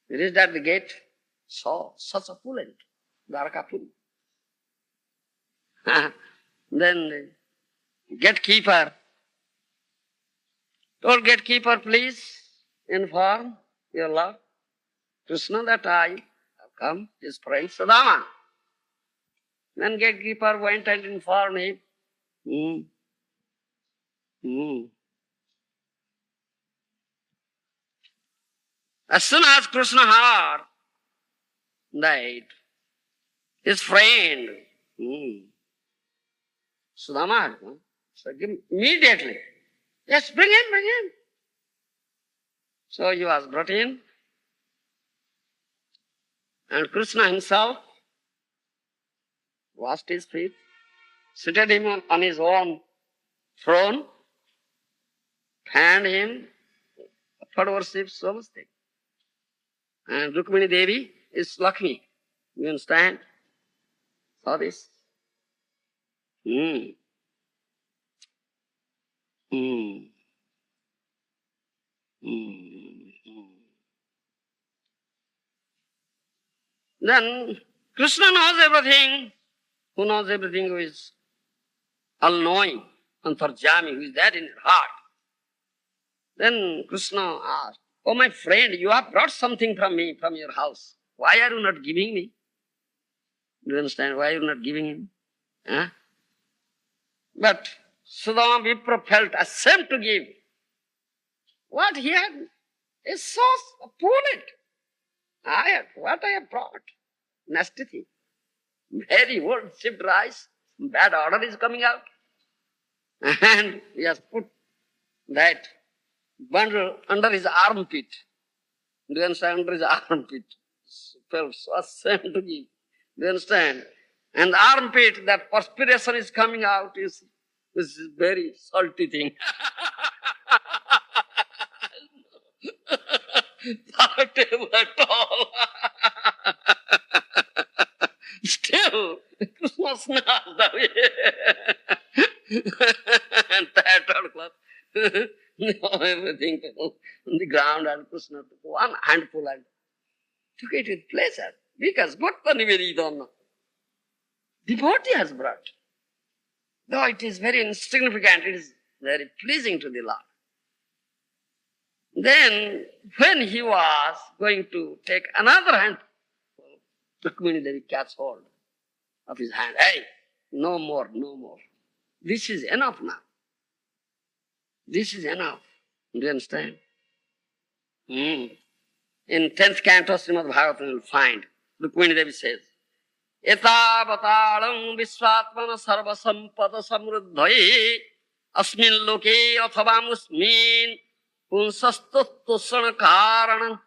He reached at the gate, saw such a opulent Dwarkapuri. Then the gatekeeper told gatekeeper, please inform your Lord Krishna that I have come, his friend Sudama. Then gatekeeper went and informed him. As soon as Krishna heard that his friend Sudama had come, so immediately, yes, bring him, bring him. So he was brought in, and Krishna himself washed his feet, seated him on his own throne, fanned him, offered worship, so much thing. And Rukmini Devi is Lakshmi. You understand? Saw this? Then Krishna knows everything. Who knows everything? Who is all-knowing, Antarjami, who is there in your heart. Then Krishna asked, oh my friend, you have brought something from me, from your house. Why are you not giving me? Do you understand? Why are you not giving him? But Sudama Vipra felt ashamed to give. What he had is so opulent. What I have brought? Nasty thing. Very old chipped rice. Bad odor is coming out. And he has put that bundle under his armpit. Do you understand? Under his armpit. Felt so ashamed to give. Do you understand? And the armpit, that perspiration is coming out, you see. This is very salty thing. Not able at all. Still, Krishna's not the way. And tattered cloth. Everything on the ground, and Krishna took one handful and took it with pleasure. Because Bhakta Nivedana, devotee has brought. Though it is very insignificant, it is very pleasing to the Lord. Then, when he was going to take another handful, Rukmini Devi catch hold of his hand. Hey, no more, no more. This is enough now. This is enough. Do you understand? In 10th canto Srimad Bhagavatam you will find, Rukmini Devi says, Etavatalam Visvatmana Sarva Sampada Samruddhaye Asmin Loke Athavam Usmin Punsastuttusana Karanam.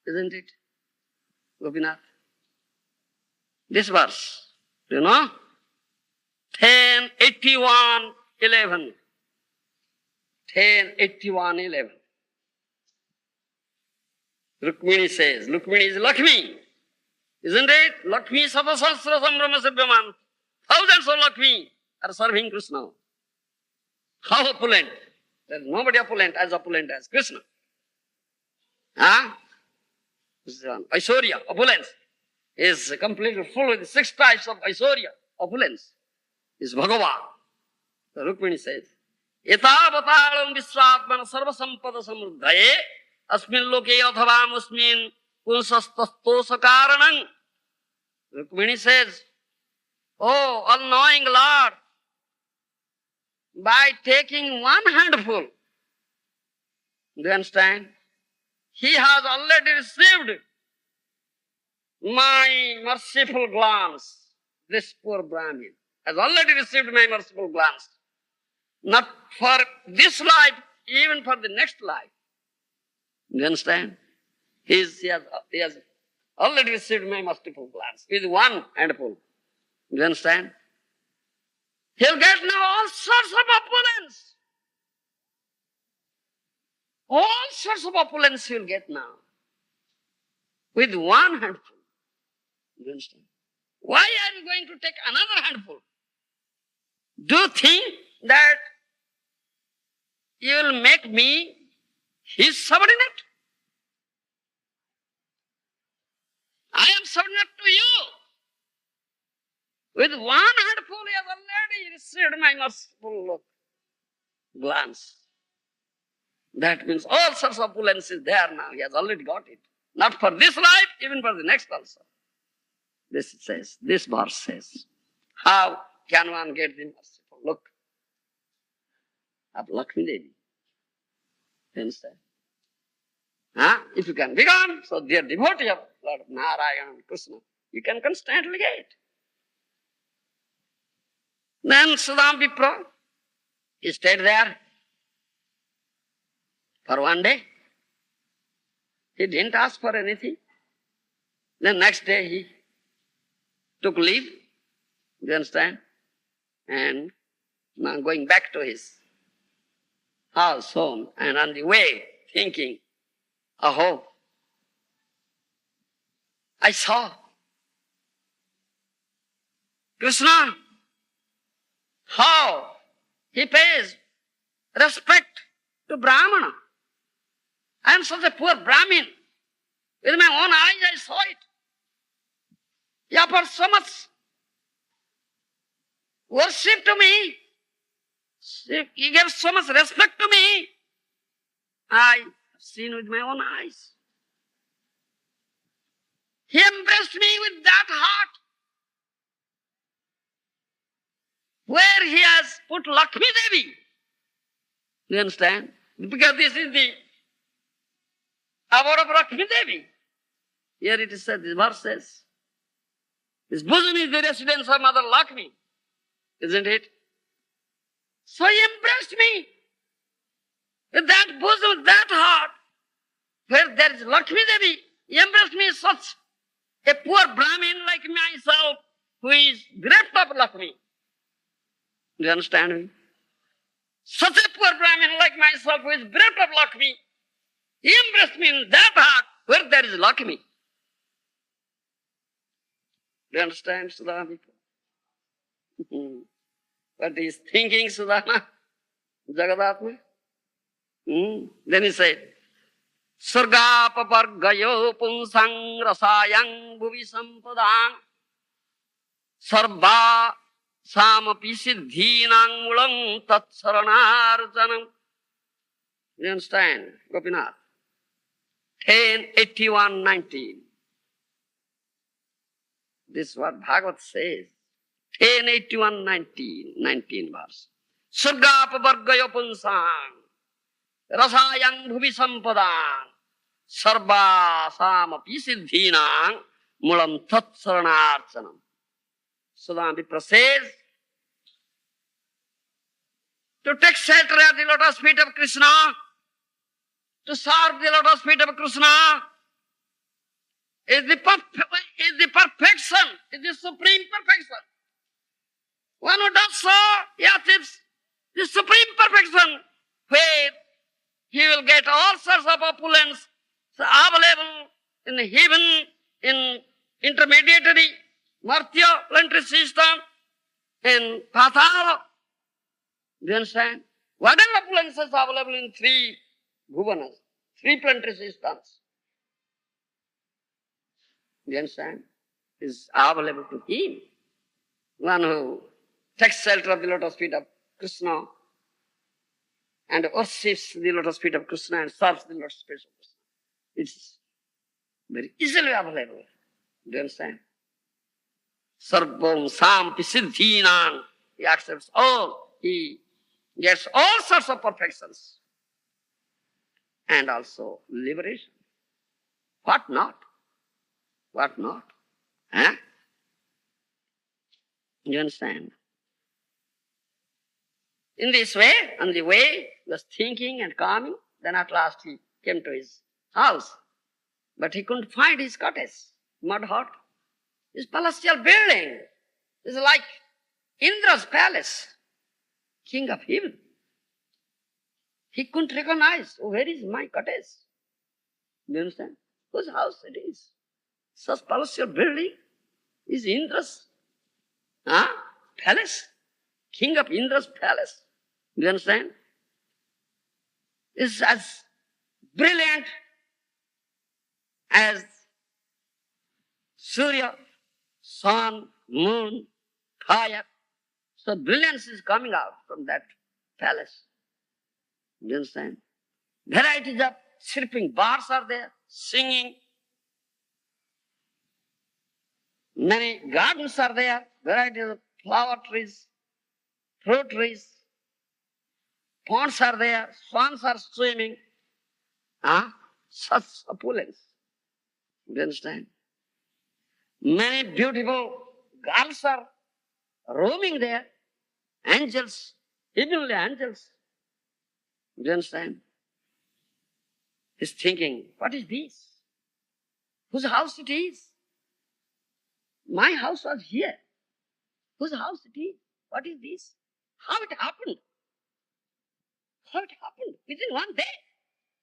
Isn't it, Gopinath? This verse, do you know? 1081:11. 1081:11. Rukmini says, Rukmini is Lakshmi. Isn't it? Lakshmi Satasasra Sambrama Sabyaman. Thousands of Lakshmi are serving Krishna. How opulent? There is nobody opulent as Krishna. Aishwarya, opulence, is completely full with 6 types of Aishwarya, opulence, is Bhagavan. So Rukmini says, Etavataram Visvatmana Sarva Sampada Samruddhaye Asmin Loke Athavam Usmin Punsastastosa Karanam. Rukmini says, oh, all-knowing Lord, by taking one handful, do you understand? He has already received my merciful glance. This poor Brahmin has already received my merciful glance. Not for this life, even for the next life. You understand? He has already received my merciful glance with one handful. You understand? He'll get now all sorts of opulence. All sorts of opulence he'll get now. With one handful. You understand? Why are you going to take another handful? Do you think that you will make me his subordinate? I am subordinate to you. With one handful, he has already received my merciful glance. That means all sorts of opulence is there now. He has already got it. Not for this life, even for the next also. This verse says, how can one get the merciful look of Lakshmi Devi? You understand? If you can become so dear devotee of Lord Narayana and Krishna, you can constantly get. Then Sudam Vipra, he stayed there for one day. He didn't ask for anything. Then next day he took leave, you understand? And now going back to his house, home, and on the way thinking, oh, I saw Krishna, how he pays respect to Brahmana. I am such a poor Brahmin. With my own eyes I saw it. He offered so much worship to me. He gave so much respect to me. I have seen with my own eyes. He embraced me with that heart where he has put Lakshmi Devi. You understand? Because this is the abode of Lakshmi Devi. Here it is said, this verse says, this bosom is the residence of Mother Lakshmi, isn't it? So he embraced me with that bosom, that heart, where there is Lakshmi Devi. He embraced me such a poor Brahmin like myself who is bereft of Lakshmi. Do you understand me? Such a poor Brahmin like myself who is bereft of Lakshmi, he embraced me in that heart where there is Lakshmi. Do you understand, Sudama? What he is thinking, Sudama? Jagadatma? Then he said, Sargapapargayo punsang rasayang bhuvi sampadang sarva samapi siddhinang mulam tat saranarjanam. You understand, Gopinath? 10:81:19. This is what Bhagavat says. 10:81:19 verse. Sargapapargayo punsang rasayang bhuvi sampadang sarva samapi siddhinang mulam tat saranarjanam. Sudama Vipra says, to take shelter at the lotus feet of Krishna, to serve the lotus feet of Krishna, is the perfection, is the supreme perfection. One who does so, he achieves the supreme perfection, where he will get all sorts of opulence available in heaven, in intermediary, Martya, planetary system, in Patala. Do you understand? Whatever opulence is available in three Bhuvanas, three planetary systems, do you understand? Is available to him. One who takes shelter of the lotus feet of Krishna and worships the lotus feet of Krishna and serves the lotus feet of Krishna. It's very easily available. Do you understand? Sarvam sampi siddhinam. He accepts all. He gets all sorts of perfections. And also liberation. What not? what not? Huh? You understand? In this way, on the way, he was thinking and calming. Then at last he came to his house. But he couldn't find his cottage, mud hut. His palatial building is like Indra's palace, king of heaven. He couldn't recognize, oh, where is my cottage? Do you understand? Whose house it is? Such palatial building is Indra's palace, king of Indra's palace. Do you understand? It's as brilliant as Surya, sun, moon, fire. So brilliance is coming out from that palace. Do you understand? Varieties of chirping birds are there, singing. Many gardens are there, varieties of flower trees, fruit trees. Ponds are there, swans are swimming. Such opulence. Do you understand? Many beautiful girls are roaming there. Angels, heavenly angels. Do you understand? He's thinking, what is this? Whose house it is? My house was here. Whose house it is? What is this? How it happened? How it happened? Within one day.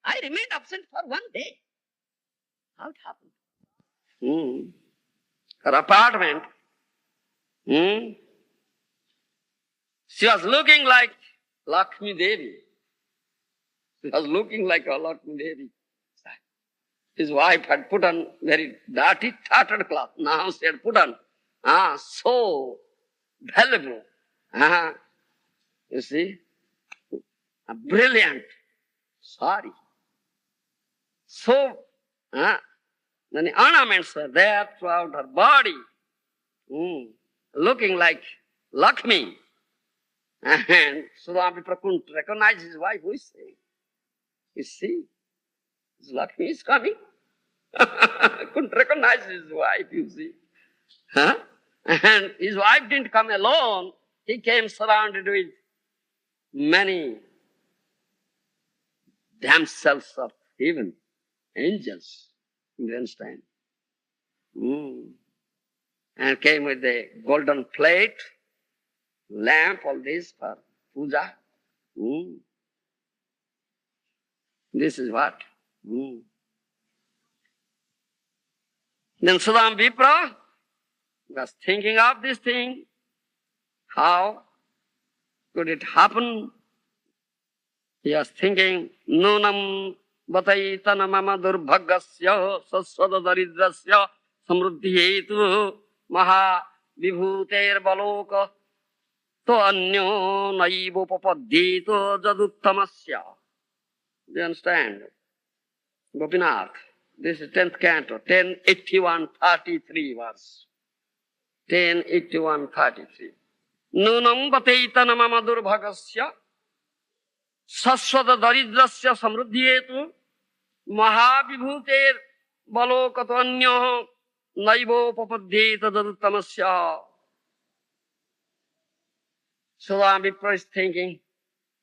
I remained absent for one day. How it happened? Her apartment. She was looking like Lakshmi Devi. She was looking like a Lakshmi Devi. His wife had put on very dirty, tattered cloth. Now she had put on so valuable. You see, a brilliant sari. So, then the ornaments were there throughout her body, looking like Lakshmi. And Swami couldn't recognize his wife. Who is saying? You see, his Lakshmi is coming. Couldn't recognize his wife, you see. And his wife didn't come alone. He came surrounded with many damsels of heaven, angels. You understand? And came with a golden plate, lamp, all this for puja. This is what? Then Sudam Vipra was thinking of this thing. How could it happen? He was thinking, Nunam batayitana mama durbhagasya saswada daridrasya samruddhi hetu maha vibhuter baloka to anyo naivo papadhito jaduttamasya. Do you understand? Gopinath, this is 10th canto, 1081-33 verse. 1081-33. Nunam batayitana mama durbhagasya saswada daridrasya samruddhyetu mahavibhuter balokato anyo naivo papadhyeta jaduttamasya. Swami Vipra is thinking,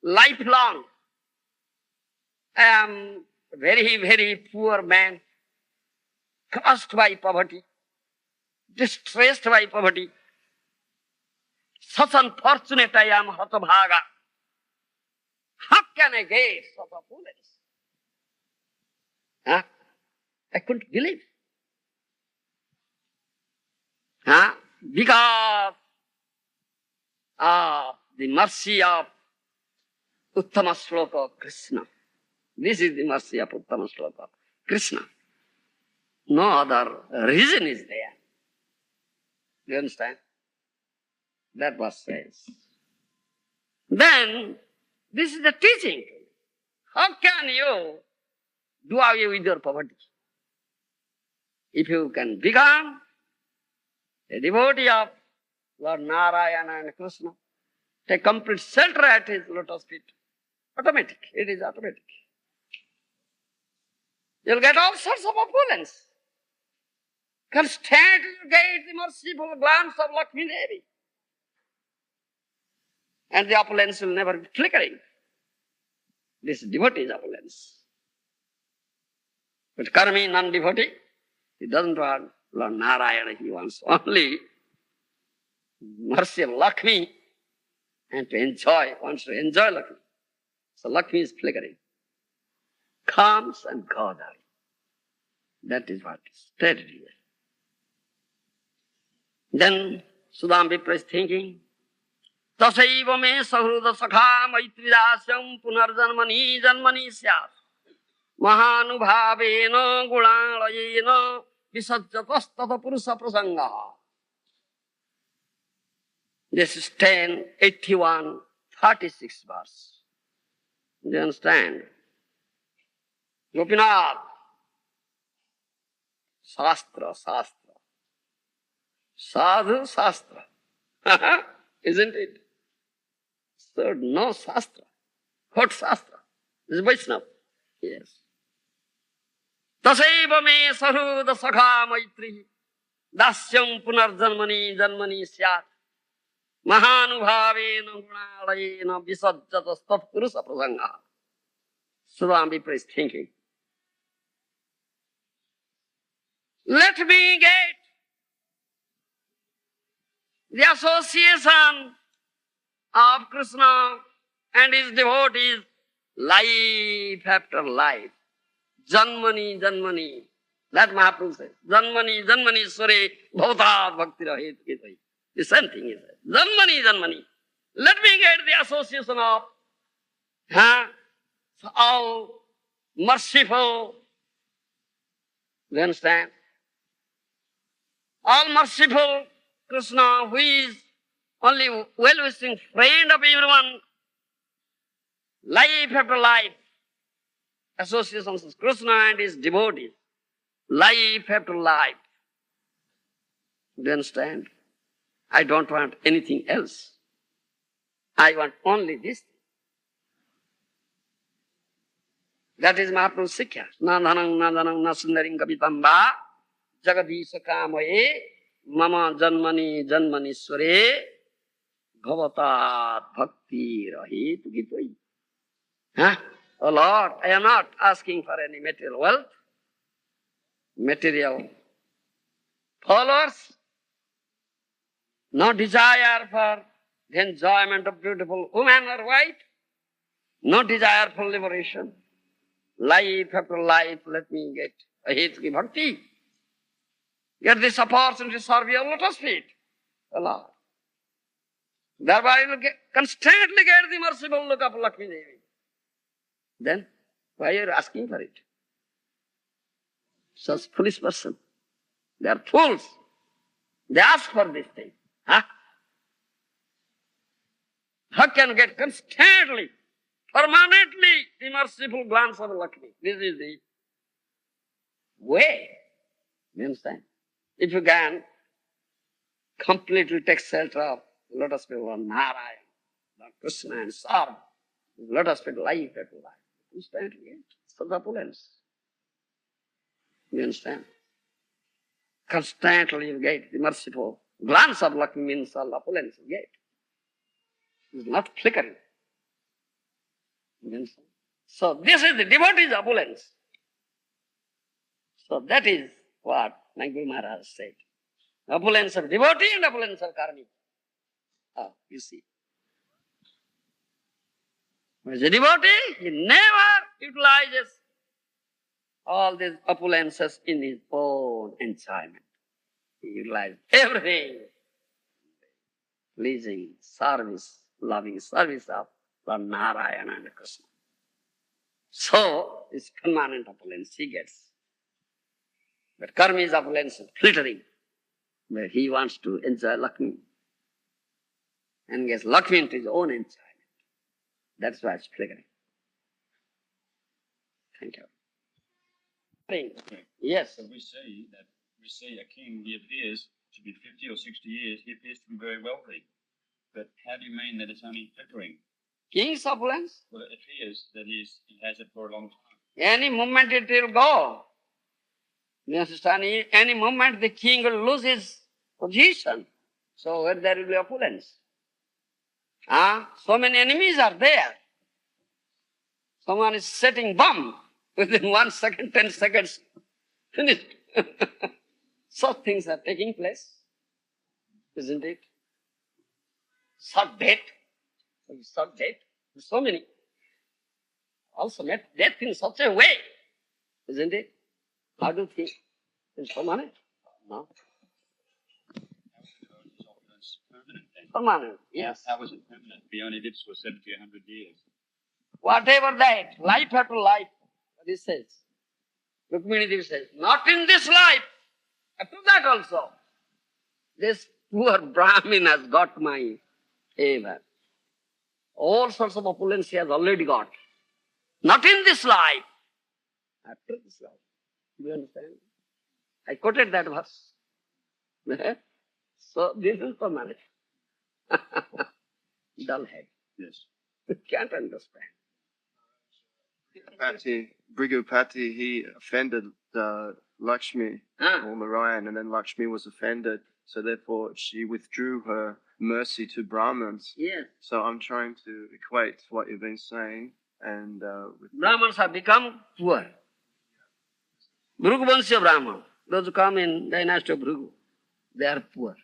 lifelong I am very, very poor man, crushed by poverty, distressed by poverty. Such unfortunate I am, Hatabhaga. How can I get such opulence? I couldn't believe. Because of the mercy of Uttama Sloka of Krishna. This is the mercy of Uttama Sloka of Krishna. No other reason is there. Do you understand? That verse says. Then, this is the teaching. How can you do away with your poverty? If you can become a devotee of Lord Narayana and Krishna, take complete shelter at his lotus feet. Automatic. It is automatic. You'll get all sorts of opulence. constantly you get the merciful glance of Lakshmi Devi. And the opulence will never be flickering. This devotee's opulence. But karmi, non-devotee, he doesn't want Lord Narayana, he wants only mercy of Lakshmi and to enjoy, wants to enjoy Lakshmi. So Lakshmi is flickering. Comes and goes away. That is what is stated here. Then Sudam Vipra is thinking, Tasaiva me sahruda sakha maitridasyam punarjanmani janmani syat mahanubhavena gunalayena visajjatastata purusa prasanga. This is 10:81, 36 verse. Do you understand? Gopinath, Shastra, Sadhu Shastra. Isn't it? So no Shastra. What Shastra? This is Vaishnava. Yes. Tasaiva me sarhuda sakha maitri dasyam punarjanmani janmani syat mahanubhavena gunalayena visajjata purusa prasanga. Swami is thinking, let me get the association of Krishna and his devotees life after life. Janmani, Janmani. That Mahaprabhu says. Janmani, Janmani, Sware, Bhavata Bhakti Rahit Kitai. The same thing is said. Janmani, Janmani. Let me get the association of all merciful. Do you understand? All merciful Krishna, who is only well-wishing friend of everyone, life after life, associations with Krishna and his devotees, life after life. Do you understand? I don't want anything else. I want only this. That is Mahaprabhu's Sikha. Na dhanam, na dhanam, na sundarim kapitamba, jagadisha kamaye, mama janmani janmanisware, bhavatat bhakti rahit gitoi. Oh Lord, I am not asking for any material wealth, material followers, no desire for the enjoyment of beautiful woman or wife, no desire for liberation. Life after life, let me get ahitki bhakti. Get this opportunity to serve your lotus feet, O Lord. Thereby you will constantly get the merciful look of Lakshmi Devi. Then, why are you asking for it? Such foolish person. They are fools. They ask for this thing. How can you get constantly, permanently the merciful glance of Lakshmi? This is the way. You understand? If you can completely take shelter of lotus feet of Narayana, Lord Krishna and serve lotus feet life after life, constantly get such opulence. You understand? Constantly you get the merciful glance of Lakshmi means all opulence you get. It's not flickering. You understand? So this is the devotee's opulence. So that is what my Guru Maharaj said. Opulence of devotee and opulence of karmi. You see. As a devotee, he never utilizes all these opulences in his own enjoyment. He utilizes everything. Pleasing service, loving service of Lord Narayana and Krishna. So, this permanent opulence he gets. But karmi's opulence is flittering, where he wants to enjoy Lakshmi and gets Lakshmi into his own enjoyment. That's why it's flickering. Thank you. Yes. So we see a king, he appears to be 50 or 60 years, he appears to be very wealthy. But how do you mean that it's only flickering? King's opulence? Well, it appears that he has it for a long time. Any moment it will go. You understand? Any moment the king will lose his position. So where there will be opulence. So many enemies are there. Someone is setting bomb within 1 second, 10 seconds. Finished. Such things are taking place, isn't it? Such death. Such death. So many. Also met death in such a way, isn't it? How do you think? Is permanent? No. Is opulence permanent then? Permanent, yes. How is it permanent? He only lives for 70 or 100 years. Whatever that, life after life, what he says. Rukmini Devi says, not in this life, after that also. This poor Brahmin has got my favor. All sorts of opulence he has already got. Not in this life, after this life. Do you understand? I quoted that verse. So this is permanent. Dull head. Yes. Can't understand. Brigupati, he offended Lakshmi or Narayan, and then Lakshmi was offended, so therefore she withdrew her mercy to Brahmins. Yes. So I'm trying to equate what you've been saying and with Brahmins have become poor. Bhubaneswar Brahman, those who come in dynasty of Bhrigu, they are poor.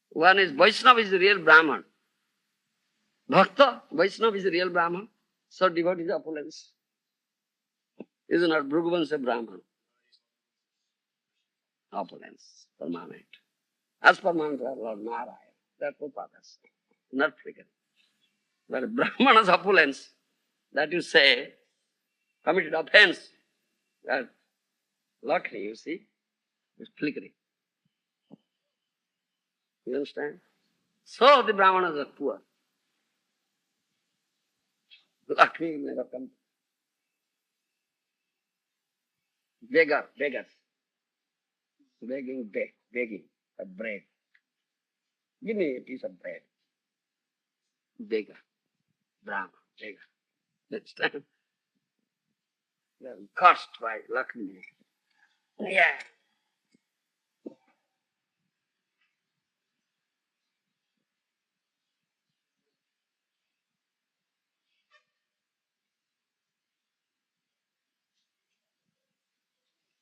One is Vaishnava is the real Brahman. Bhakta, Vaishnava is the real Brahman. So devotee is opulence. Is not Bhubaneswar Brahman. Opulence, permanent. As permanent as Lord Maharaja. That's what others. Not flickering. But Brahmana's opulence, that you say, committed offense, that luckily, you see, is flickering. You understand? So the Brahmanas are poor. Luckily never come. Beggars. Begging a bread. Give me a piece of bread. Beggar. Brahman, beggar. Understand? They are cursed by Lakshmi. Yeah.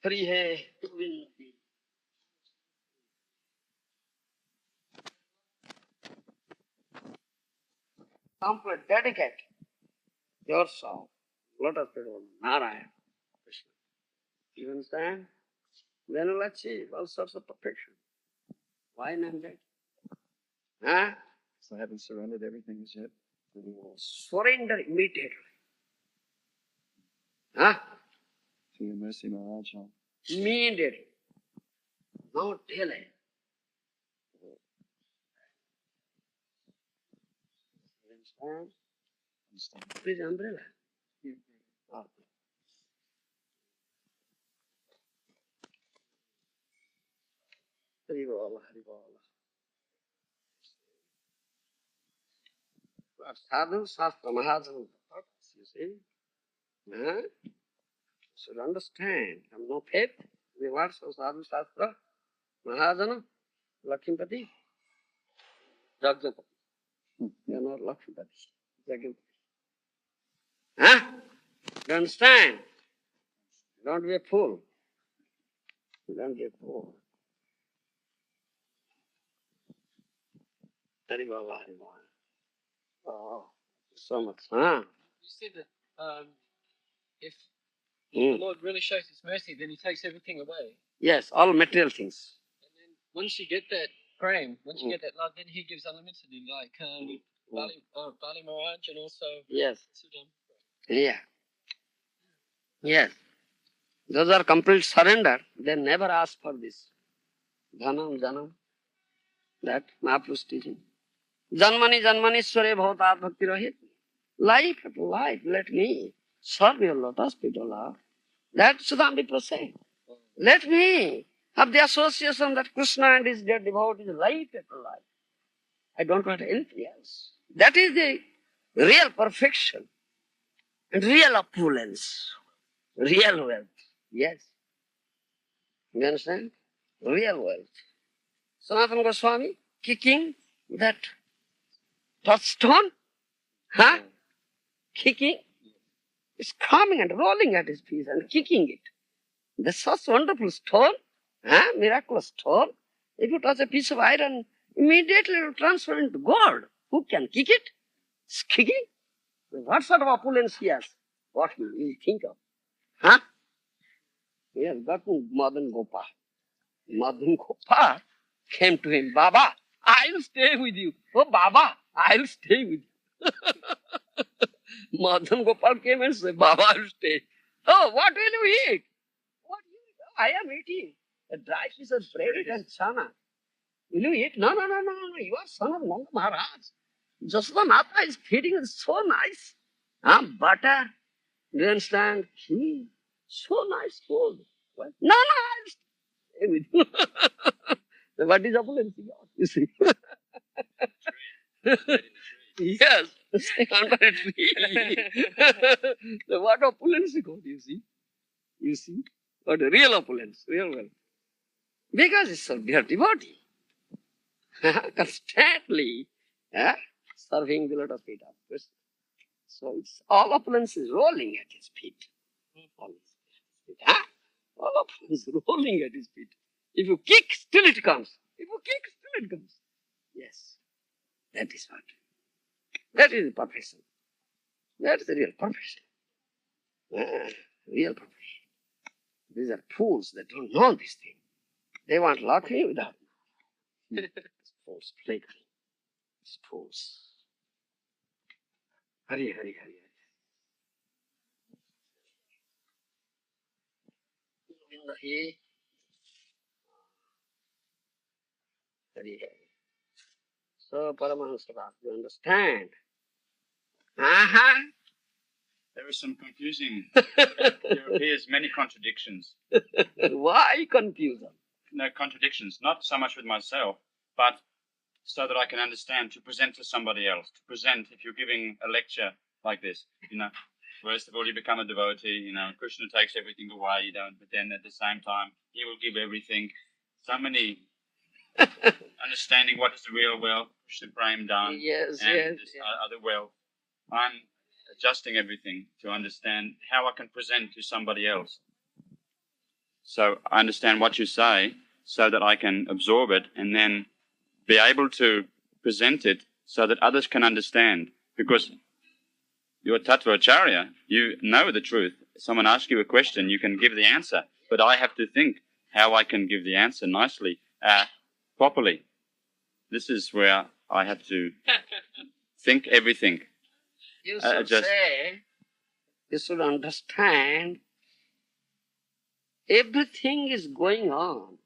Free hai, complete, dedicate yourself. Let us pray to Narayana, Krishna. You understand? Then we'll achieve all sorts of perfection. Why not that? Huh? so I haven't surrendered everything as yet. Surrender immediately. Huh? To your mercy, Maharaja. Immediately. No delay. You understand? Please, umbrella. Okay. Hari Bol, Hari Bol. Sadhu Shastra Maharaja, you see? Huh? Should understand. Have no faith in the words of Sadhu Shastra Maharaja, Lakshmipati, Jagjapati. They are not Lakshmipati, Jagjapati. Huh? You understand? Don't be a fool. Don't be a fool. Hari Bol, Hari Bol. Oh, so much, huh? You said that if Mm. the Lord really shows His mercy, then He takes everything away. Yes, all material things. And then once you get that prem, once you get that love, then He gives unlimitedly, like Bali Maharaj and also Yes. Sudam. Yeah. Yes. Those are complete surrender. They never ask for this. Janam. That Mahaprabhu's teaching. Janmanishware bhavatat bhakti rahit. Life after life, let me serve your lotus feet, O Lord. That Sudam said. Let me have the association that Krishna and his dear devotees life after life. I don't want anything else. That is the real perfection and real opulence, real wealth. Yes. You understand? Real world. Sanatana Goswami kicking that touchstone, huh? Kicking. It's coming and rolling at his feet and kicking it. That's such wonderful stone, huh? Miraculous stone. If you touch a piece of iron, immediately it will transform into gold. Who can kick it? It's kicking. What sort of opulence he has? What will you think of? Huh? He has gotten Madan Gopal. Madan Gopal came to him, Baba, I'll stay with you. Oh, Baba, I'll stay with you. Madan Gopal came and said, Baba, I'll stay. Oh, what will you eat? What will you eat? Oh, I am eating a dry piece of bread and chana. Will you eat? No. You are son of Nanda Maharaj. Jasudha Mata is feeding us so nice. Butter. Do you understand? So nice food. What? No, I'll stay with you. So what is opulence? You see? Yes, stay under a tree. So what opulence you got, you see? You see? What a real opulence, real wealth. Because it's so dear devotee. Constantly serving the lotus feet of Krishna. So it's all opulence is rolling at his feet. All opulence is rolling at his feet. If you kick, still it comes. If you kick, still it comes. Yes. That is what. That is the perfection. That is the real perfection. Real perfection. These are fools that don't know this thing. They want Lakshmi without fools, playground. Fools. Hari. Govinda, Hari. So, Paramahansa, you understand? There is some confusing. There appears many contradictions. Why confusion? No contradictions, not so much with myself, but so that I can understand, to present to somebody else. To present, if you're giving a lecture like this, first of all, you become a devotee, Krishna takes everything away, but then at the same time, he will give everything. So many understanding what is the real wealth, Krishna Prem done, and this other wealth. I'm adjusting everything to understand how I can present to somebody else. So I understand what you say so that I can absorb it and then be able to present it so that others can understand. Because you're a Tattva Acharya, you know the truth. Someone asks you a question, you can give the answer. But I have to think how I can give the answer nicely, properly. This is where I have to think everything. You should understand, everything is going on.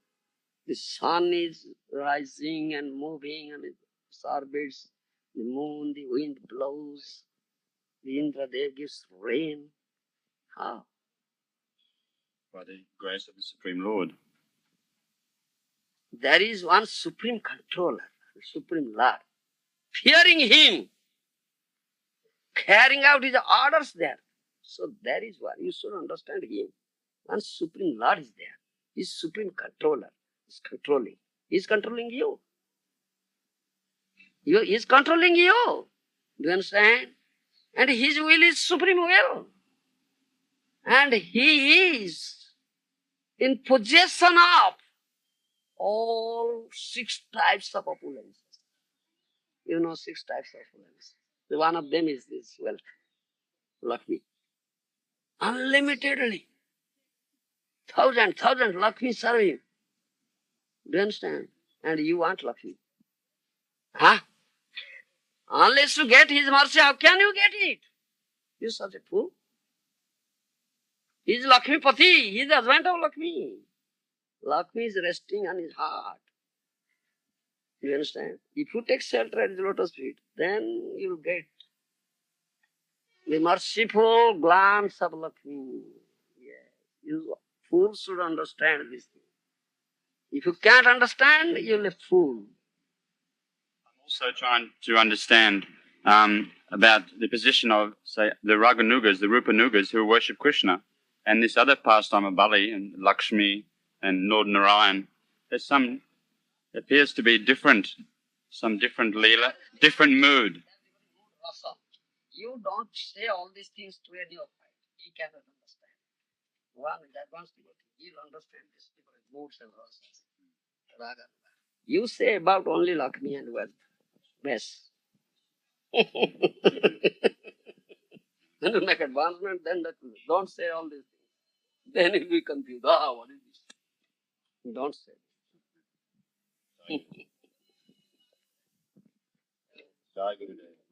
The sun is rising and moving and it orbits, the moon, the wind blows, the Indradev gives rain. How? By the grace of the Supreme Lord. There is one supreme controller, the Supreme Lord. Fearing him, carrying out his orders there. So that is why you should understand him. One Supreme Lord is there. He is Supreme Controller. He is controlling. He is controlling you. He is controlling you. Do you understand? And his will is supreme will. And he is in possession of all 6 types of opulence. 6 types of opulence. One of them is this wealth, Lakshmi. Unlimitedly. Thousand Lakshmi serve him. Do you understand? And you want Lakshmi. Unless you get his mercy, how can you get it? You such a fool. He is Lakshmi Pati. He is the husband of Lakshmi. Lakshmi is resting on his heart. You understand? If you take shelter at his lotus feet, then you will get the merciful glance of Lakshmi. Yes. You fools should understand this thing. If you can't understand, you're a fool. I'm also trying to understand about the position of, say, the Raganugas, the Rupanugas who worship Krishna, and this other pastime of Bali and Lakshmi and Lord Narayan. There's some appears to be different, some different leela, different mood. Rasa. You don't say all these things to any of mind. He cannot understand. One is advanced devotee. He'll understand this different moods and rasas. Raga. You say about only Lakshmi and wealth. Mess. Then you make advancement, then that don't say all these things. Then you'll be confused. Ah, what is this? Don't say. Jai Gurudev.